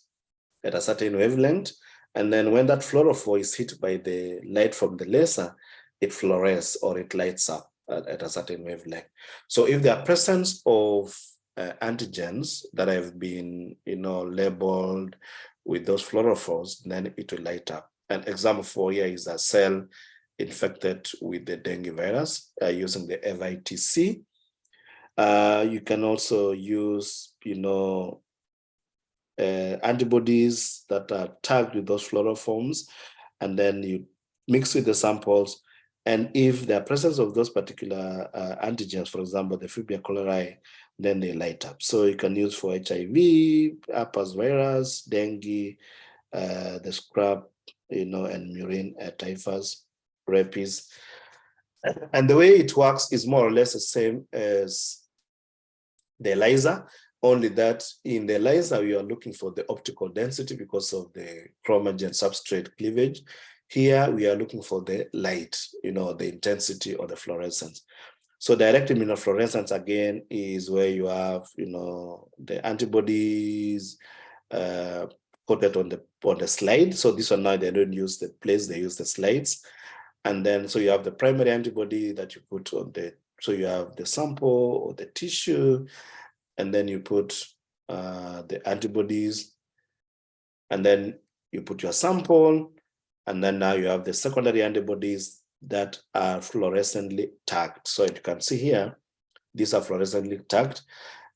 at a certain wavelength. And then when that fluorophore is hit by the light from the laser, it fluoresces or it lights up at a certain wavelength. So if there are presence of antigens that have been, labeled with those fluorophores, then it will light up. An example for here is a cell infected with the dengue virus using the FITC. You can also use, antibodies that are tagged with those fluorophores, and then you mix with the samples. And if the presence of those particular antigens, for example, the Fibria cholerae, then they light up. So you can use for HIV, herpes virus, dengue, the scrub, and murine typhus, rabies. And the way it works is more or less the same as the ELISA, only that in the ELISA, we are looking for the optical density because of the chromatin substrate cleavage. Here, we are looking for the light, the intensity or the fluorescence. So direct immunofluorescence, again, is where you have, the antibodies coated on the slide. So this one now, they don't use the plates, they use the slides. And then, so you have the primary antibody that you put on so you have the sample or the tissue, and then you put the antibodies, and then you put your sample, and then now you have the secondary antibodies that are fluorescently tagged. So you can see here, these are fluorescently tagged.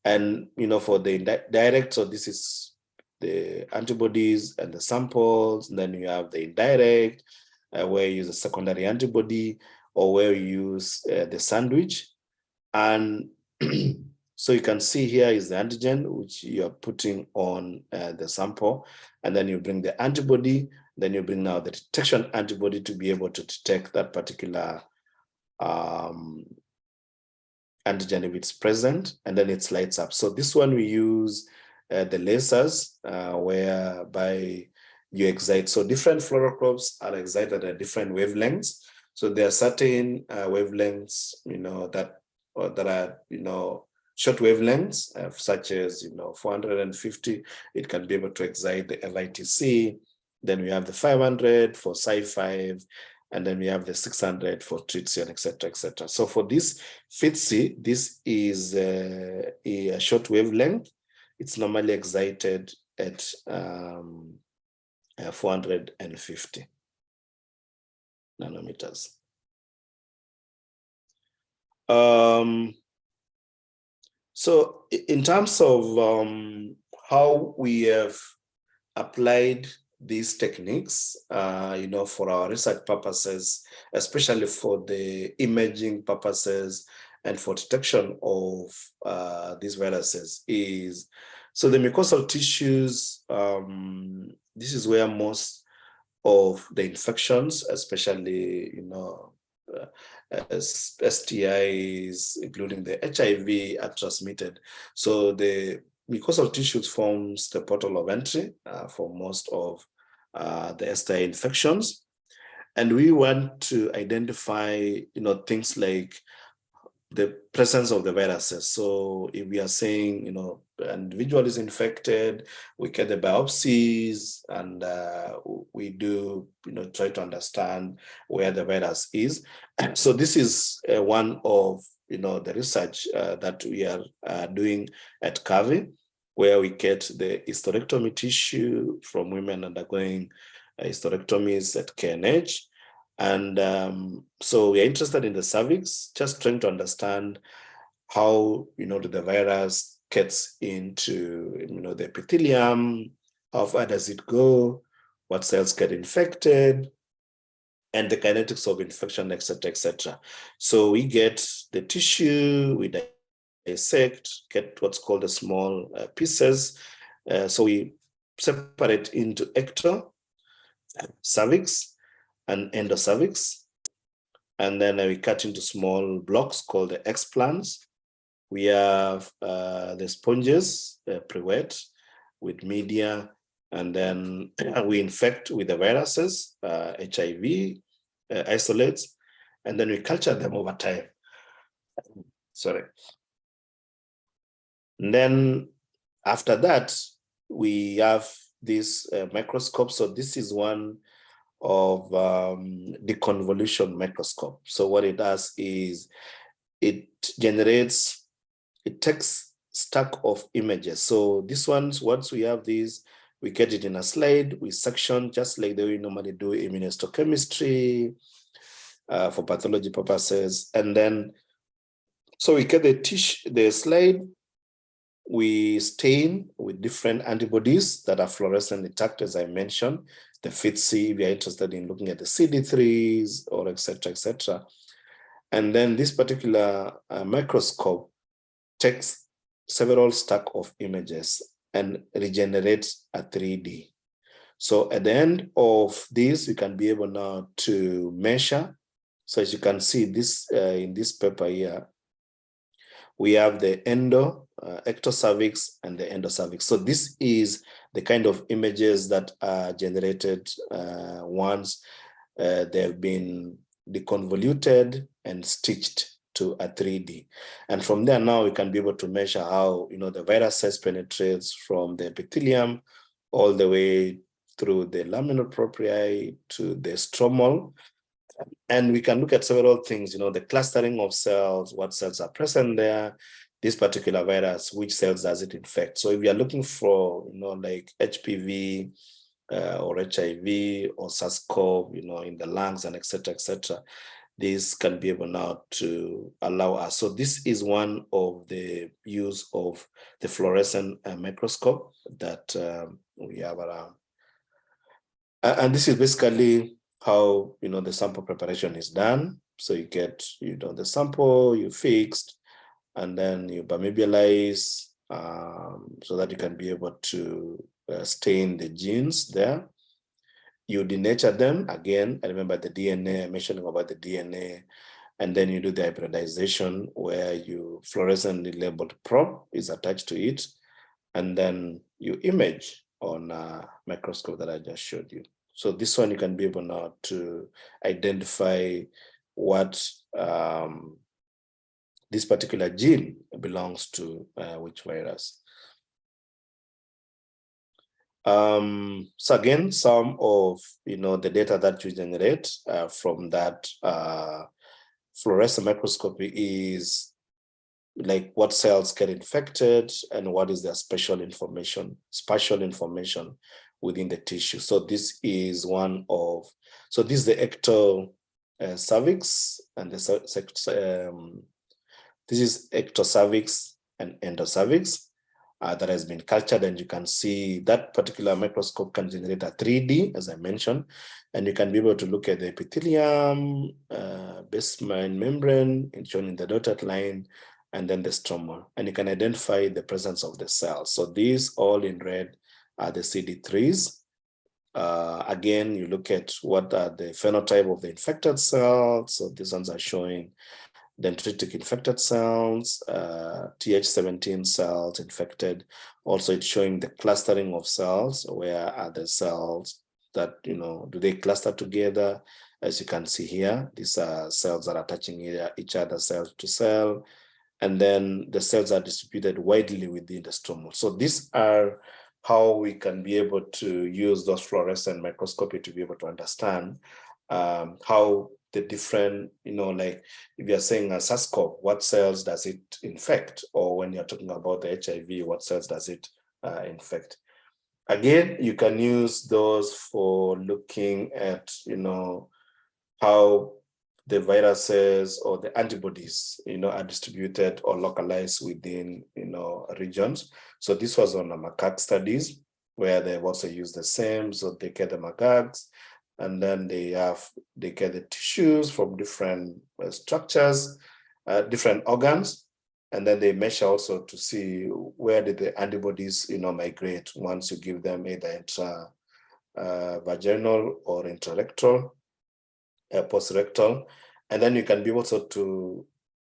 And for the direct, so this is the antibodies and the samples, and then you have the indirect, where you use a secondary antibody, or where you use the sandwich. And so you can see here is the antigen, which you're putting on the sample, and then you bring the antibody, then you bring now the detection antibody to be able to detect that particular antigen if it's present, and then it lights up. So this one we use the lasers, whereby you excite. So different fluorochrobes are excited at different wavelengths. So there are certain wavelengths, that are, short wavelengths, such as 450. It can be able to excite the LITC. Then we have the 500 for Psi5, and then we have the 600 for tritium, etc., etc. So for this FITC, this is a short wavelength. It's normally excited at 450 nanometers. So in terms of how we have applied these techniques, for our research purposes, especially for the imaging purposes and for detection of these viruses, is so the mucosal tissues. This is where most of the infections, especially STIs, including the HIV, are transmitted. So the mucosal tissues forms the portal of entry for most of the STI infections. And we want to identify, things like the presence of the viruses. So if we are saying, an individual is infected, we get the biopsies, and we do, try to understand where the virus is. So this is one of, the research that we are doing at CAVI, where we get the hysterectomy tissue from women undergoing hysterectomies at KNH. And so we are interested in the cervix, just trying to understand how, the virus gets into, the epithelium, how far does it go, what cells get infected, and the kinetics of infection, etc., etc. So we get the tissue, we dissect, get what's called the small pieces. So we separate into ecto, cervix, and endocervix, and then we cut into small blocks called the explants. We have the sponges pre-wet with media, and then we infect with the viruses, HIV isolates, and then we culture them over time. Sorry. And then after that, we have this microscope. So this is one of the convolution microscope. So what it does is it takes stack of images. So this one's, once we have these, we get it in a slide, we section just like the way we normally do immunohistochemistry for pathology purposes. And then, so we get the slide, we stain with different antibodies that are fluorescently tagged, as I mentioned. The FITC, we are interested in looking at the CD3s or etc., etc. And then this particular microscope takes several stack of images and regenerates a 3D. So at the end of this, we can be able now to measure. So as you can see this in this paper here, we have the ectocervix and the endocervix. So this is the kind of images that are generated once they've been deconvoluted and stitched to a 3D. And from there now we can be able to measure how the virus penetrates from the epithelium all the way through the laminal propria to the stromal. And we can look at several things, the clustering of cells, what cells are present there, this particular virus, which cells does it infect. So if you're looking for, like HPV or HIV or SARS-CoV, in the lungs and et cetera, this can be able now to allow us. So this is one of the use of the fluorescent microscope that we have around. And this is basically how, the sample preparation is done. So you get, the sample, you fixed, and then you permeabilize so that you can be able to stain the genes there. You denature them again. I remember the DNA, mentioning about the DNA, and then you do the hybridization where you fluorescently labeled probe is attached to it, and then you image on a microscope that I just showed you. So this one you can be able now to identify what this particular gene belongs to which virus. So again, some of the data that you generate from that fluorescent microscopy is like what cells get infected and what is their spatial information within the tissue. So this is this is the ecto cervix and this is ectocervix and endocervix that has been cultured, and you can see that particular microscope can generate a 3D, as I mentioned, and you can be able to look at the epithelium, basement membrane, shown in the dotted line, and then the stroma, and you can identify the presence of the cells. So these all in red are the CD3s. Again, you look at what are the phenotype of the infected cells. So these ones are showing dendritic infected cells, Th17 cells infected. Also, it's showing the clustering of cells. Where are the cells that, do they cluster together? As you can see here, these are cells that are touching each other, cell to cell. And then the cells are distributed widely within the stroma. So these are how we can be able to use those fluorescent microscopy to be able to understand how the different, like if you're saying a SARS-CoV, what cells does it infect? Or when you're talking about the HIV, what cells does it infect? Again, you can use those for looking at, how the viruses or the antibodies, are distributed or localized within, regions. So this was on the macaque studies where they've also used the same. So they get the macaques, and then they get the tissues from different structures, different organs, and then they measure also to see where did the antibodies, migrate once you give them either intravaginal or intrarectal, postrectal, and then you can be able to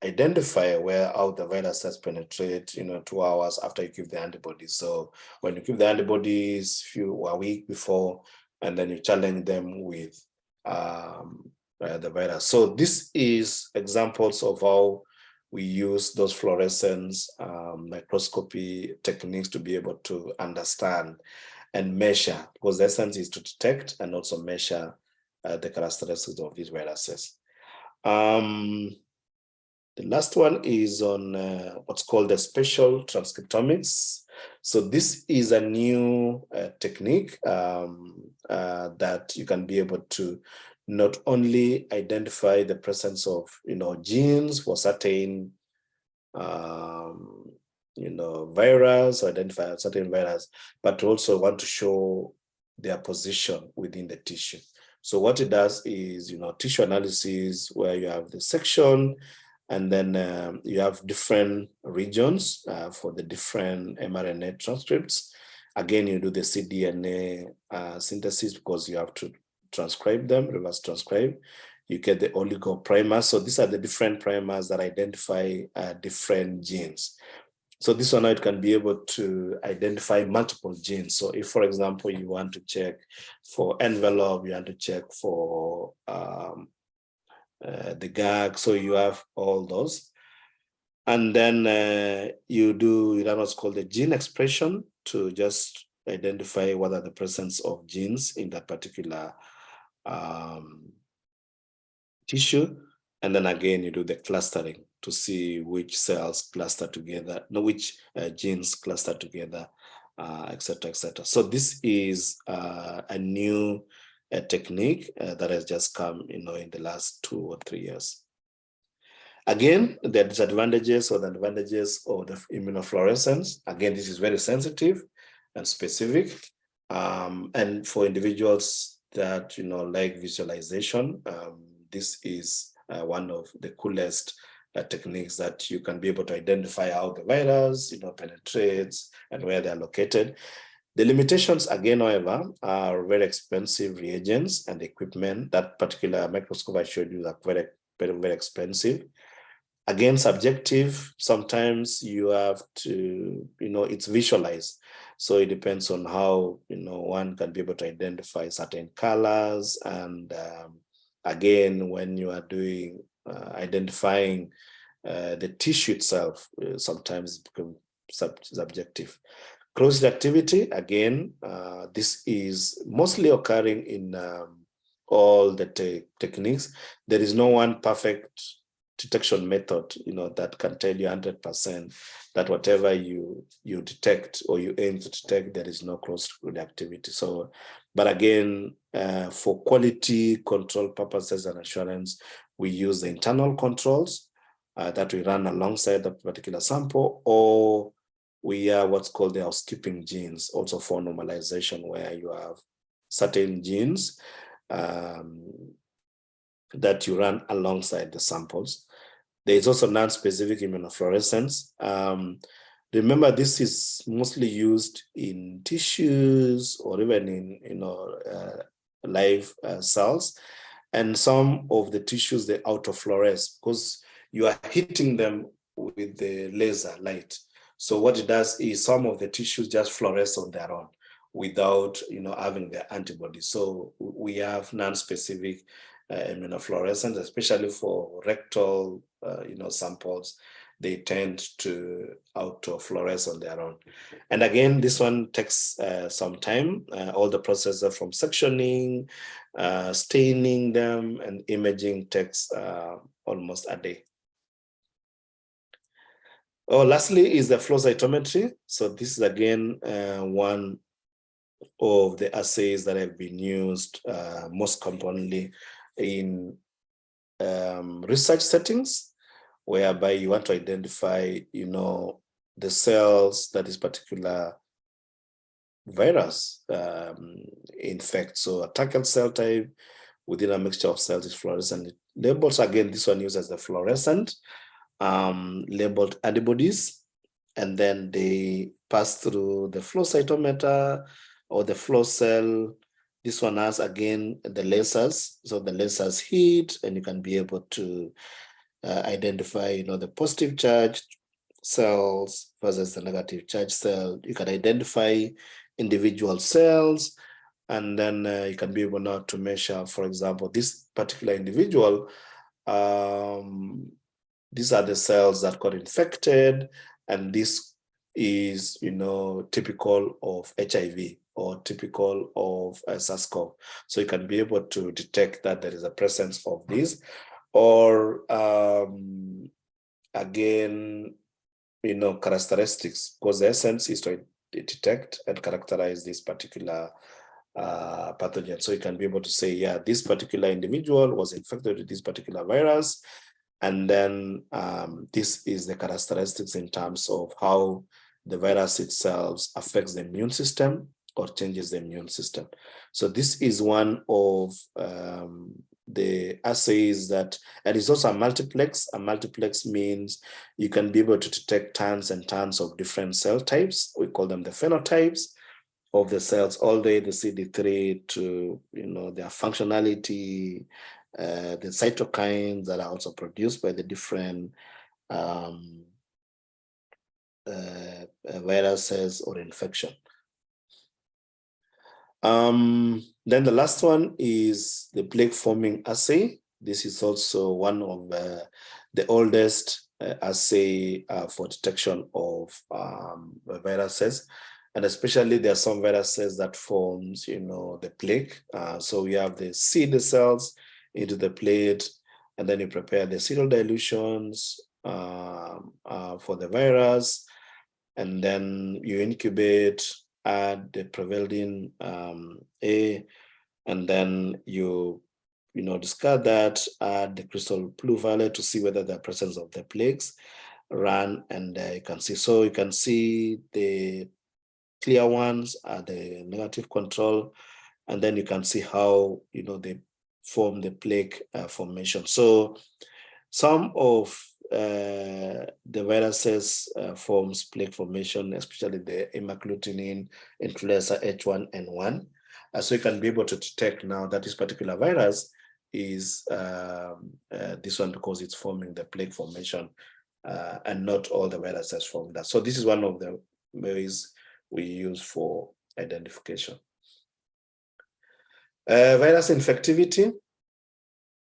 identify how the virus has penetrated, 2 hours after you give the antibodies. So when you give the antibodies a week before, and then you challenge them with the virus. So this is examples of how we use those fluorescence microscopy techniques to be able to understand and measure, because the essence is to detect and also measure the characteristics of these viruses. The last one is on what's called the spatial transcriptomics. So this is a new technique that you can be able to not only identify the presence of genes for certain virus, or identify a certain virus, but also want to show their position within the tissue. So what it does is tissue analysis, where you have the section, and then you have different regions for the different mRNA transcripts. Again, you do the cDNA synthesis because you have to transcribe them, reverse transcribe. You get the oligoprimers. So these are the different primers that identify different genes. So this one, it can be able to identify multiple genes. So if, for example, you want to check for envelope, you want to check for the GAG, so you have all those. And then you do what's called the gene expression to just identify what are the presence of genes in that particular tissue, and then again you do the clustering to see which cells cluster together, no, which genes cluster together, etc., etc. So this is a new technique that has just come, in the last 2 or 3 years. Again, the disadvantages or the advantages of the immunofluorescence. Again, this is very sensitive and specific. And for individuals that, like visualization, this is one of the coolest techniques that you can be able to identify how the virus, penetrates and where they're located. The limitations, again, however, are very expensive reagents and equipment. That particular microscope I showed you are very, very, very expensive. Again, subjective. Sometimes you have to, it's visualized. So it depends on how, one can be able to identify certain colors. And again, when you are doing identifying the tissue itself, sometimes it becomes subjective. Closed activity, again, this is mostly occurring in all the techniques. There is no one perfect detection method, that can tell you 100% that whatever you detect or you aim to detect, there is no cross-reactivity activity. So, but again, for quality control purposes and assurance, we use the internal controls that we run alongside the particular sample, or we are what's called the housekeeping genes, also for normalization, where you have certain genes that you run alongside the samples. There is also non-specific immunofluorescence. Remember, this is mostly used in tissues or even in live cells. And some of the tissues, they autofluoresce because you are hitting them with the laser light. So what it does is some of the tissues just fluoresce on their own without having the antibodies. So we have non-specific immunofluorescence, especially for rectal samples. They tend to autofluoresce on their own. And again, this one takes some time. All the processes from sectioning, staining them, and imaging takes almost a day. Lastly is the flow cytometry. So this is again one of the assays that have been used most commonly in research settings, whereby you want to identify, the cells that this particular virus infects. So a target cell type within a mixture of cells is fluorescent labeled. So again, this one uses the fluorescent labeled antibodies, and then they pass through the flow cytometer or the flow cell. This one has, again, the lasers. So the lasers hit, and you can be able to identify, the positive charged cells versus the negative charged cell. You can identify individual cells, and then you can be able now to measure, for example, this particular individual. These are the cells that got infected, and this is, typical of HIV or typical of SARS-CoV. So you can be able to detect that there is a presence of this, or again, characteristics, because the essence is to detect and characterize this particular pathogen. So you can be able to say, yeah, this particular individual was infected with this particular virus. And then this is the characteristics in terms of how the virus itself affects the immune system or changes the immune system. So this is one of the assays that, and it's also a multiplex. A multiplex means you can be able to detect tons and tons of different cell types. We call them the phenotypes of the cells, all the way the CD3 to their functionality, the cytokines that are also produced by the different viruses or infection. Then the last one is the plaque forming assay. This is also one of the oldest assay for detection of viruses. And especially there are some viruses that forms, the plaque. So we have the seed cells into the plate. and then you prepare the serial dilutions for the virus, and then you incubate, add the prevailing A, and then you discard that, add the crystal blue violet to see whether the presence of the plagues, run, and you can see. So you can see the clear ones are the negative control, and then you can see how they form the plague formation. So some of the viruses forms plague formation, especially the hemagglutinin influenza H1N1. So you can be able to detect now that this particular virus is this one, because it's forming the plague formation, and not all the viruses form that. So this is one of the ways we use for identification. Virus infectivity.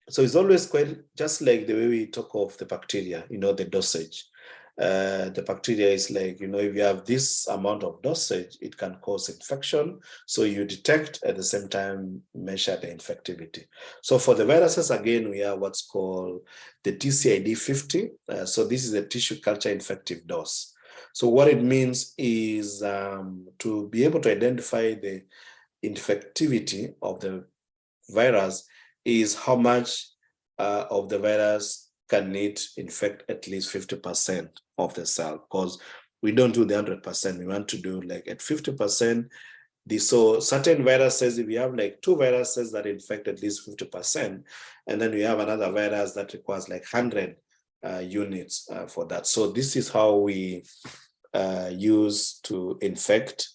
So it's always quite just like the way we talk of the bacteria, the dosage. The bacteria is like, if you have this amount of dosage, it can cause infection. So you detect at the same time, measure the infectivity. So for the viruses, again, we have what's called the TCID 50. So this is a tissue culture infective dose. So what it means is to be able to identify the infectivity of the virus is how much of the virus can it infect at least 50% of the cell, because we don't do the 100%. We want to do like at 50%. So certain viruses, if you have like 2 viruses that infect at least 50%, and then we have another virus that requires like 100 units for that. So this is how we use to infect,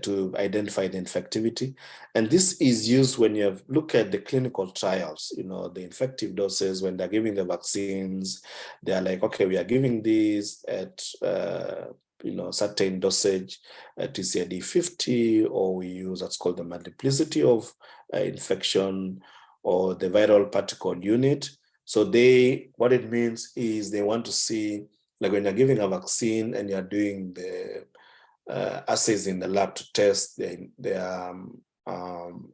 to identify the infectivity. And this is used when you look at the clinical trials, the infective doses, when they're giving the vaccines, they're like, okay, we are giving these at certain dosage at TCID 50, or we use what's called the multiplicity of infection, or the viral particle unit. So what it means is they want to see, like when you're giving a vaccine and you're doing the assays in the lab to test the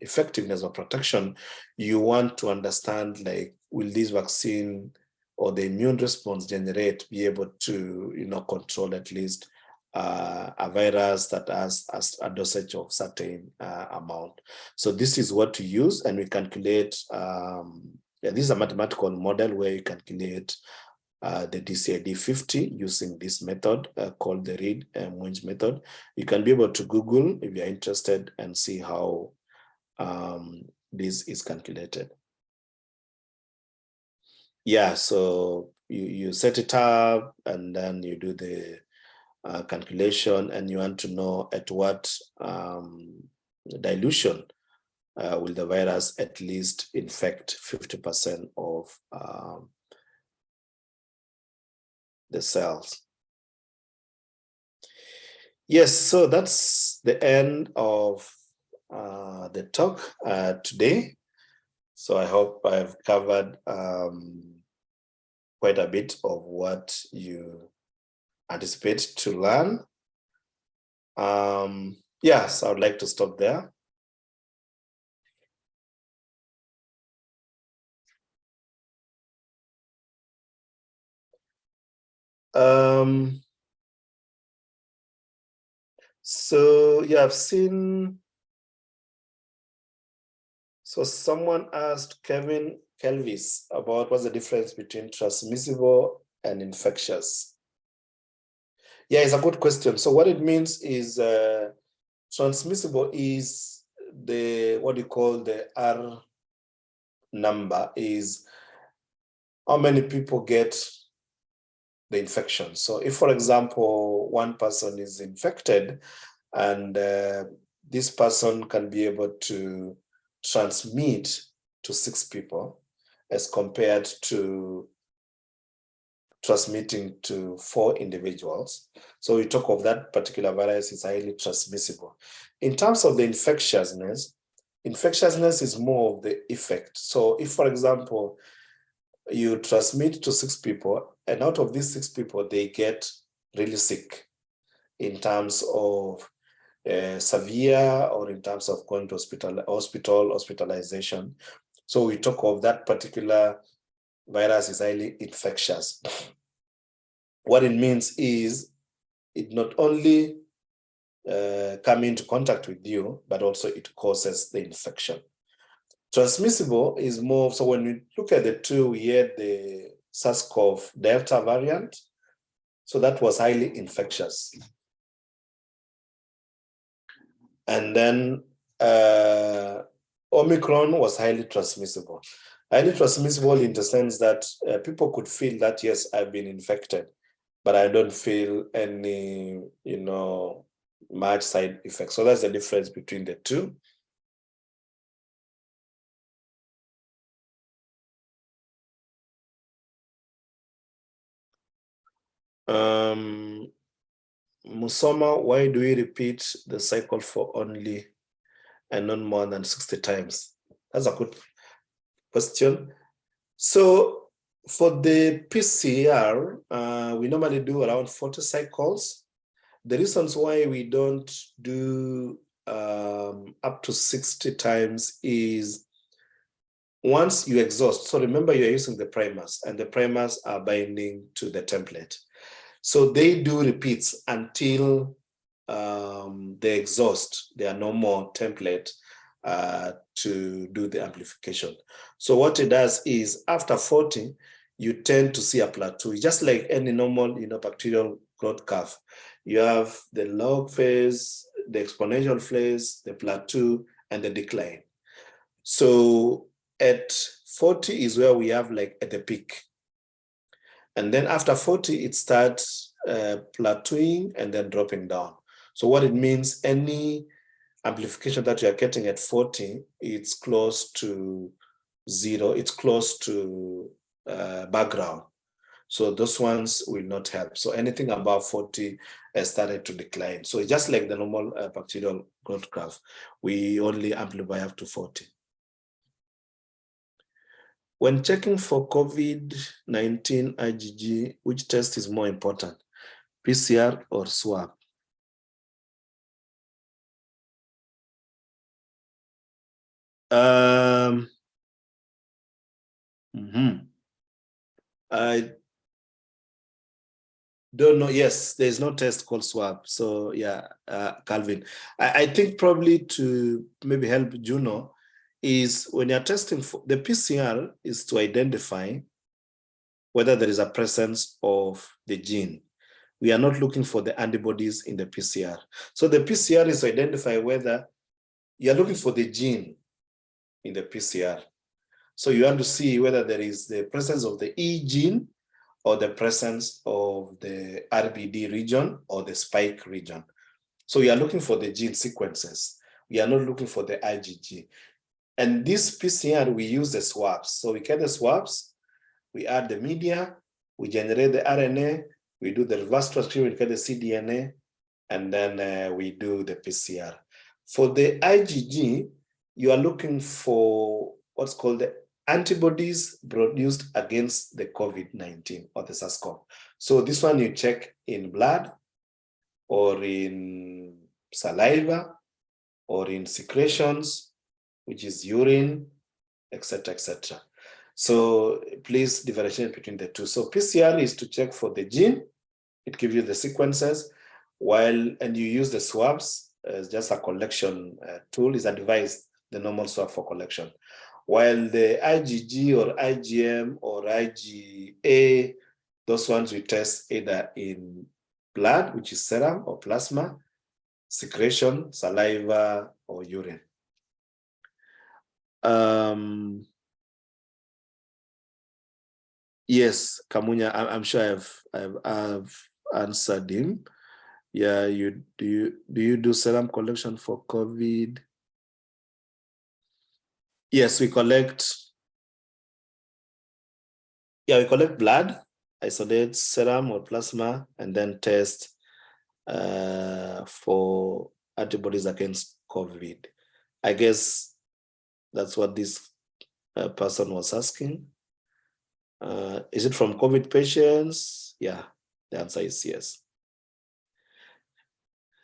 effectiveness of protection, you want to understand, like, will this vaccine or the immune response generate be able to control at least a virus that has a dosage of certain amount. So this is what we use, and we calculate. This is a mathematical model where you calculate the DCID 50 using this method called the Reed-Munch method. You can be able to Google if you're interested and see how this is calculated. Yeah, so you set it up, and then you do the calculation, and you want to know at what dilution will the virus at least infect 50% of the cells. Yes, so that's the end of the talk today. So I hope I've covered quite a bit of what you anticipate to learn. Yes, I would like to stop there. So yeah, I've seen. So someone asked Kevin Kelvis about what's the difference between transmissible and infectious. Yeah, it's a good question. So what it means is transmissible is what you call the R number, is how many people get the infection. So if, for example, one person is infected, and this person can be able to transmit to 6 people, as compared to transmitting to 4 individuals. So we talk of that particular virus is highly transmissible. In terms of the infectiousness is more of the effect. So if, for example, you transmit to 6 people, and out of these 6 people, they get really sick in terms of severe, or in terms of going to hospitalization, So we talk of that particular virus is highly infectious. What it means is it not only come into contact with you, but also it causes the infection. Transmissible is more, so when we look at the two, we had the SARS-CoV Delta variant. So that was highly infectious. And then Omicron was highly transmissible. Highly transmissible in the sense that people could feel that, yes, I've been infected, but I don't feel any, much side effects. So that's the difference between the two. Musoma, why do we repeat the cycle for only and not more than 60 times? That's a good question. So for the PCR, we normally do around 40 cycles. The reasons why we don't do up to 60 times is once you exhaust. So remember, you're using the primers, and the primers are binding to the template. So they do repeats until they exhaust. There are no more template to do the amplification. So what it does is after 40, you tend to see a plateau. Just like any normal bacterial growth curve. You have the log phase, the exponential phase, the plateau, and the decline. So at 40 is where we have like at the peak. And then after 40, it starts plateauing and then dropping down. So what it means, any amplification that you're getting at 40, it's close to zero, it's close to background. So those ones will not help. So anything above 40 has started to decline. So just like the normal bacterial growth curve, we only amplify up to 40. When checking for COVID-19 IgG, which test is more important, PCR or swab? I don't know. Yes, there's no test called swab. So yeah, Calvin. I think probably to maybe help Juno is when you're testing for the PCR is to identify whether there is a presence of the gene. We are not looking for the antibodies in the PCR. So the PCR is to identify whether you're looking for the gene in the PCR. So you want to see whether there is the presence of the E gene or the presence of the RBD region or the spike region. So we are looking for the gene sequences. We are not looking for the IgG. And this PCR, we use the swabs. So we get the swabs, we add the media, we generate the RNA, we do the reverse transcription, we get the cDNA, and then we do the PCR. For the IgG, you are looking for what's called the antibodies produced against the COVID-19 or the SARS-CoV. So this one you check in blood or in saliva or in secretions, which is urine, etc., etc. So please differentiate between the two. So PCR is to check for the gene. It gives you the sequences, and you use the swabs as just a collection tool. Is a device, the normal swab for collection. While the IgG or IgM or IgA, those ones we test either in blood, which is serum or plasma, secretion, saliva, or urine. Yes, Kamunya, I'm sure I've answered him. Yeah, do you do serum collection for COVID? Yes, we collect. Yeah, we collect blood, isolate serum or plasma, and then test for antibodies against COVID. I guess that's what this person was asking. Is it from COVID patients? Yeah, the answer is yes.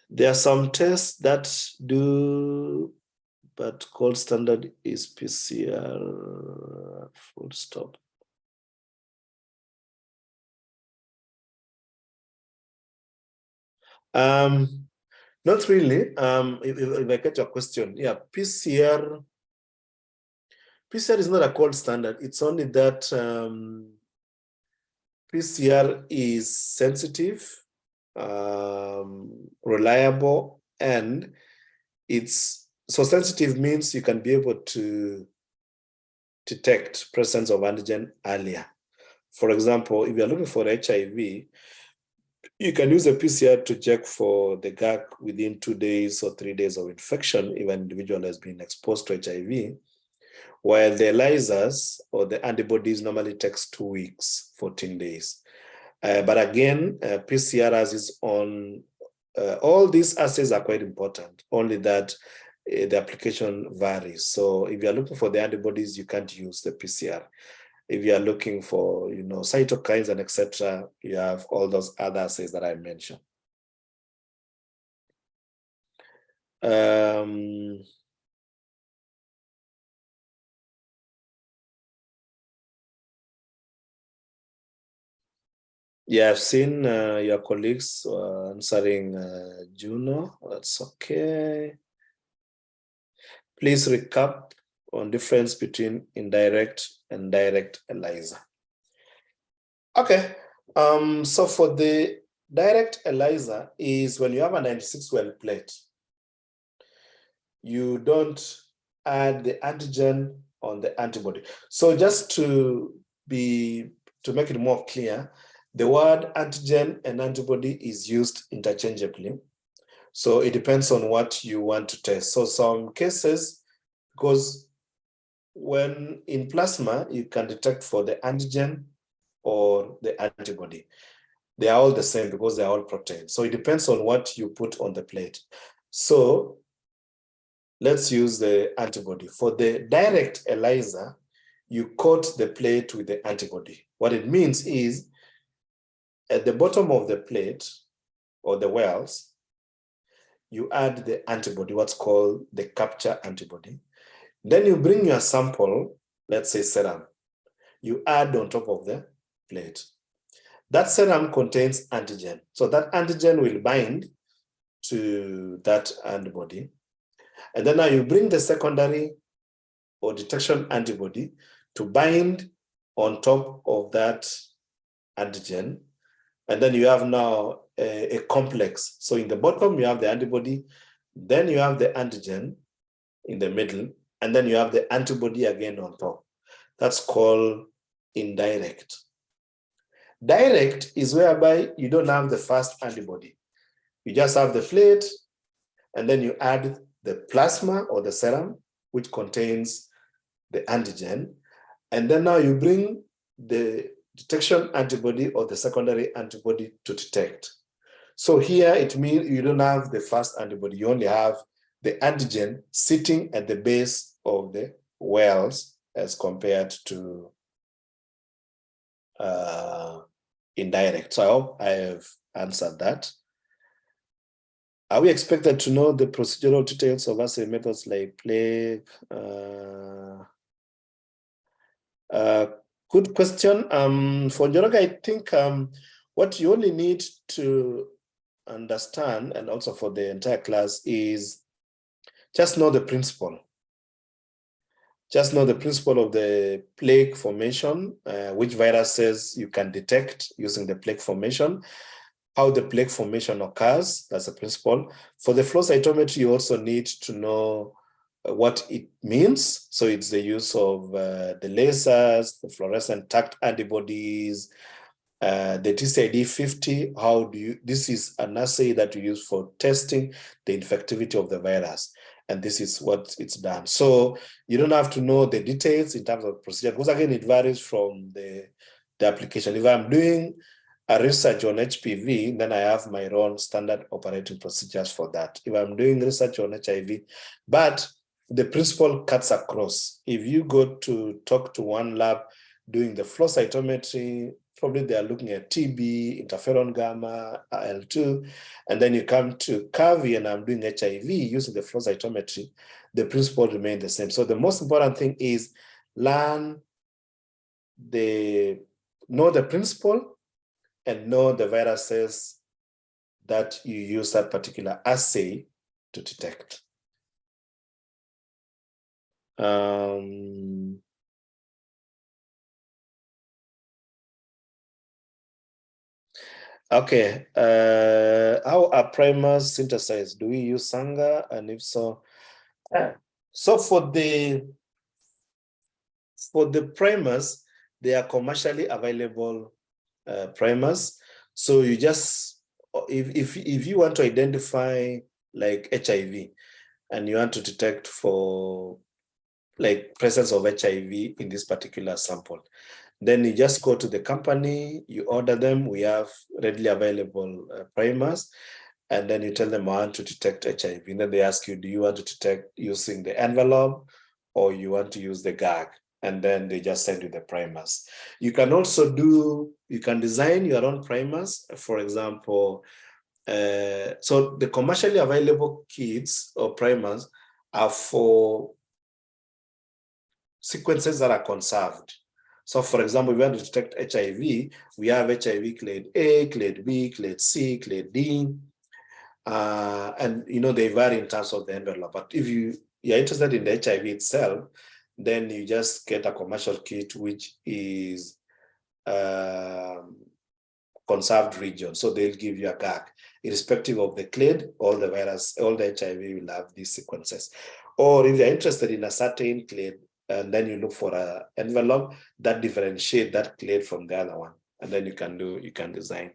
There are some tests that do but gold standard is PCR, full stop. Not really. If I get your question, yeah, PCR is not a gold standard. It's only that PCR is sensitive, reliable, and it's so sensitive means you can be able to detect presence of antigen earlier. For example, if you're looking for HIV, you can use a PCR to check for the GAC within 2 days or 3 days of infection if an individual has been exposed to HIV, while the ELISAs or the antibodies normally takes 2 weeks, 14 days. But again, PCR has its own, all these assays are quite important, only that the application varies. So if you're looking for the antibodies, you can't use the PCR. If you are looking for, cytokines and etc., you have all those other assays that I mentioned. Yeah, I've seen your colleagues answering Juno. That's okay. Please recap on difference between indirect and direct ELISA. Okay, so for the direct ELISA is when you have a 96-well plate, you don't add the antigen on the antibody. So just to make it more clear, the word antigen and antibody is used interchangeably. So it depends on what you want to test. So some cases, because when in plasma, you can detect for the antigen or the antibody. They are all the same because they are all proteins. So it depends on what you put on the plate. So let's use the antibody. For the direct ELISA, you coat the plate with the antibody. What it means is at the bottom of the plate or the wells, you add the antibody, what's called the capture antibody. Then you bring your sample, let's say serum, you add on top of the plate. That serum contains antigen. So that antigen will bind to that antibody. And then now you bring the secondary or detection antibody to bind on top of that antigen. And then you have now a complex. So in the bottom, you have the antibody, then you have the antigen in the middle, and then you have the antibody again on top. That's called indirect. Direct is whereby you don't have the first antibody. You just have the plate, and then you add the plasma or the serum, which contains the antigen. And then now you bring the detection antibody or the secondary antibody to detect. So here it means you don't have the first antibody. You only have the antigen sitting at the base of the wells as compared to indirect. So I hope I have answered that. Are we expected to know the procedural details of assay methods like plague? Good question. For Njoroge, I think what you only need to understand, and also for the entire class, is just know the principle. Just know the principle of the plague formation, which viruses you can detect using the plague formation, how the plague formation occurs, that's the principle. For the flow cytometry, you also need to know what it means. So it's the use of the lasers, the fluorescent tagged antibodies, the TCID 50, this is an assay that you use for testing the infectivity of the virus. And this is what it's done. So you don't have to know the details in terms of procedure, because again, it varies from the application. If I'm doing a research on HPV, then I have my own standard operating procedures for that. If I'm doing research on HIV, but the principle cuts across. If you go to talk to one lab doing the flow cytometry, probably they are looking at TB, interferon gamma, IL-2, and then you come to CAVI and I'm doing HIV using the flow cytometry, the principle remain the same. So the most important thing is know the principle and know the viruses that you use that particular assay to detect. Okay, how are primers synthesized? Do we use Sanger? And if so, so for the primers, they are commercially available primers. So you just, if you want to identify like HIV and you want to detect for like presence of HIV in this particular sample, then you just go to the company, you order them. We have readily available primers, and then you tell them, I want to detect HIV. And then they ask you, do you want to detect using the envelope or you want to use the gag? And then they just send you the primers. You can also you can design your own primers. For example, so the commercially available kits or primers are for sequences that are conserved. So for example, if we want to detect HIV, we have HIV clade A, clade B, clade C, clade D. And they vary in terms of the envelope. But if you're interested in the HIV itself, then you just get a commercial kit which is conserved region. So they'll give you a gag. Irrespective of the clade, all the HIV will have these sequences. Or if you're interested in a certain clade, and then you look for an envelope that differentiate that clade from the other one, and then you can design.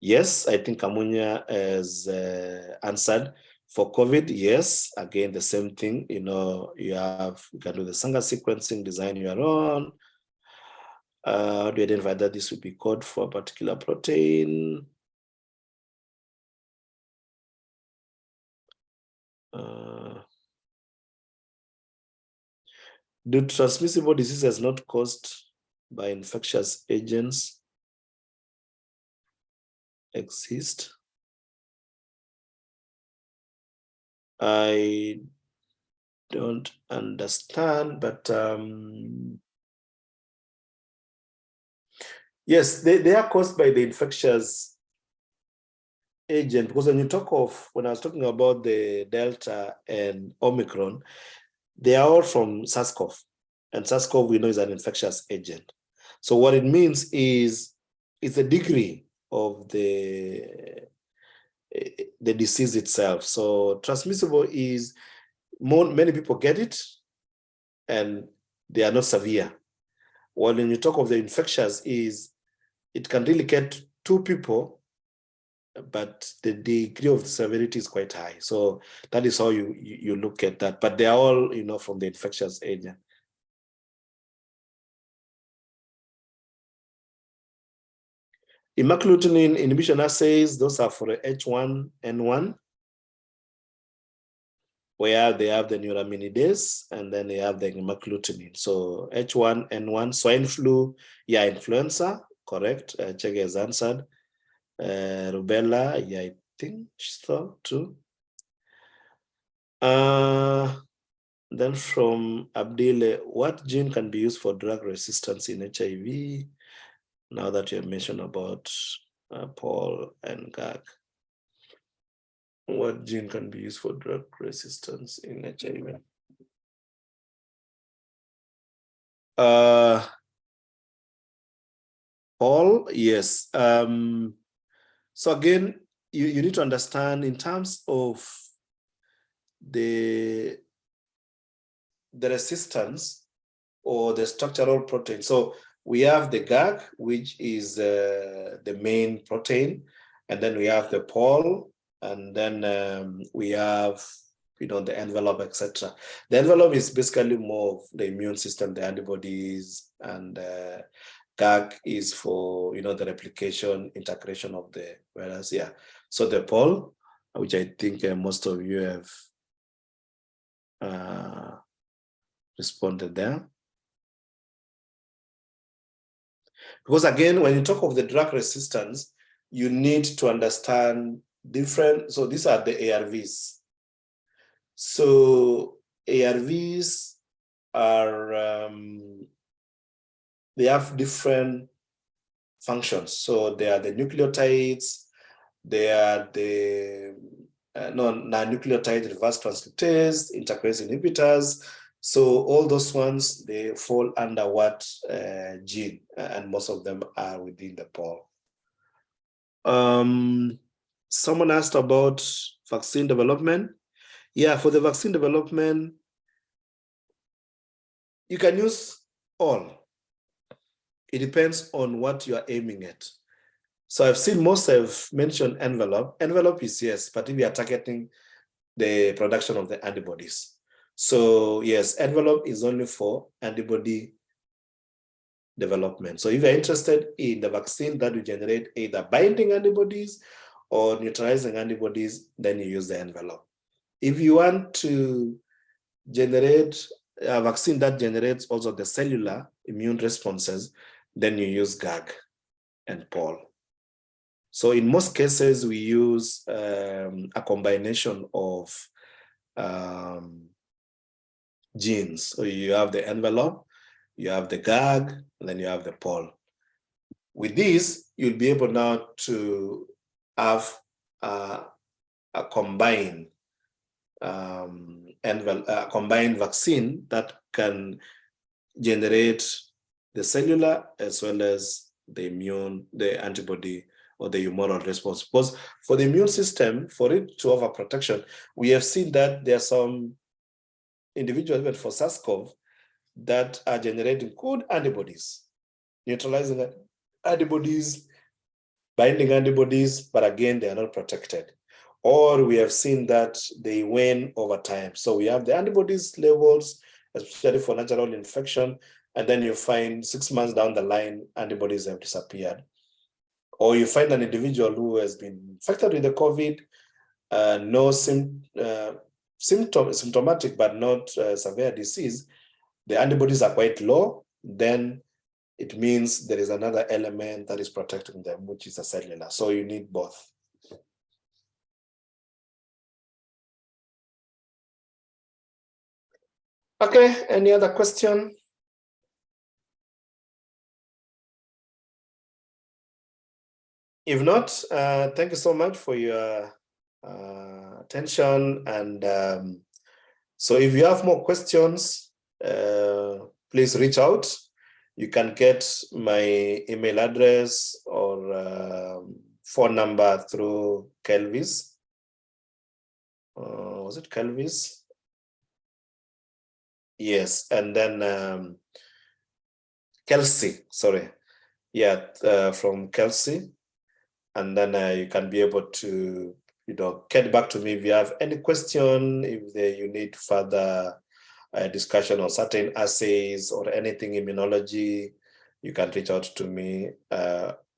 Yes, I think Amunya has answered. For COVID, yes, again, the same thing, you can do the Sanger sequencing, design your own. How do you identify that this would be code for a particular protein? Do transmissible diseases not caused by infectious agents exist? I don't understand, but yes, they are caused by the infectious agent, because when I was talking about the Delta and Omicron, they are all from SARS-CoV, and SARS-CoV we know is an infectious agent. So what it means is it's the degree of the disease itself. So transmissible is many people get it and they are not severe. While when you talk of the infectious is it can really get 2 people, but the degree of severity is quite high. So that is how you look at that. But they are all, from the infectious agent. Hemagglutinin inhibition assays, those are for H1N1, where they have the neuraminidase and then they have the hemagglutinin. So H1N1, swine flu, influenza, correct. Chege has answered. Rubella, I think so too. Then from Abdile, what gene can be used for drug resistance in HIV? Now that you have mentioned about Paul and Gag, what gene can be used for drug resistance in HIV? Paul, yes. So again, you need to understand in terms of the resistance or the structural protein. So we have the GAG, which is the main protein, and then we have the Pol, and then we have the envelope, etc. The envelope is basically more of the immune system, the antibodies, and GAG is for the replication, integration of the virus. Yeah. So the Pol, which I think most of you have responded there. Because again, when you talk of the drug resistance, you need to understand different, so these are the ARVs. So ARVs are, they have different functions. So they are the nucleotides, they are the non-nucleotide reverse transcriptase, integrase inhibitors. So all those ones, they fall under what gene, and most of them are within the pole. Someone asked about vaccine development. Yeah, for the vaccine development, you can use all. It depends on what you are aiming at. So I've seen most have mentioned envelope. Envelope is yes, but if you are targeting the production of the antibodies. So yes, envelope is only for antibody development. So if you're interested in the vaccine that will generate either binding antibodies or neutralizing antibodies, then you use the envelope. If you want to generate a vaccine that generates also the cellular immune responses, then you use GAG and POL. So in most cases, we use a combination of genes. So you have the envelope, you have the GAG, and then you have the POL. With these, you'll be able now to have a combined combined vaccine that can generate the cellular as well as the antibody or the humoral response. Because for the immune system, for it to have a protection, we have seen that there are some individuals, even for SARS-CoV, that are generating good antibodies, neutralizing antibodies, binding antibodies, but again, they are not protected. Or we have seen that they wane over time. So we have the antibodies levels, especially for natural infection, and then you find 6 months down the line, antibodies have disappeared. Or you find an individual who has been infected with the COVID, no symptomatic, but not severe disease. The antibodies are quite low, then it means there is another element that is protecting them, which is a cellular. So you need both. Okay, any other question? If not, thank you so much for your attention. And so if you have more questions, please reach out. You can get my email address or phone number through Kelvis. Was it Kelvis? Yes, and then Kelsey, sorry. Yeah, from Kelsey. And then you can be able to, get back to me if you have any question, if you need further discussion on certain assays or anything immunology, you can reach out to me.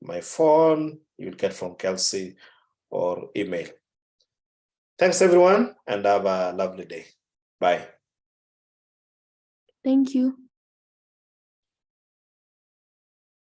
My phone, you'll get from Kelsey, or email. Thanks, everyone, and have a lovely day. Bye. Thank you.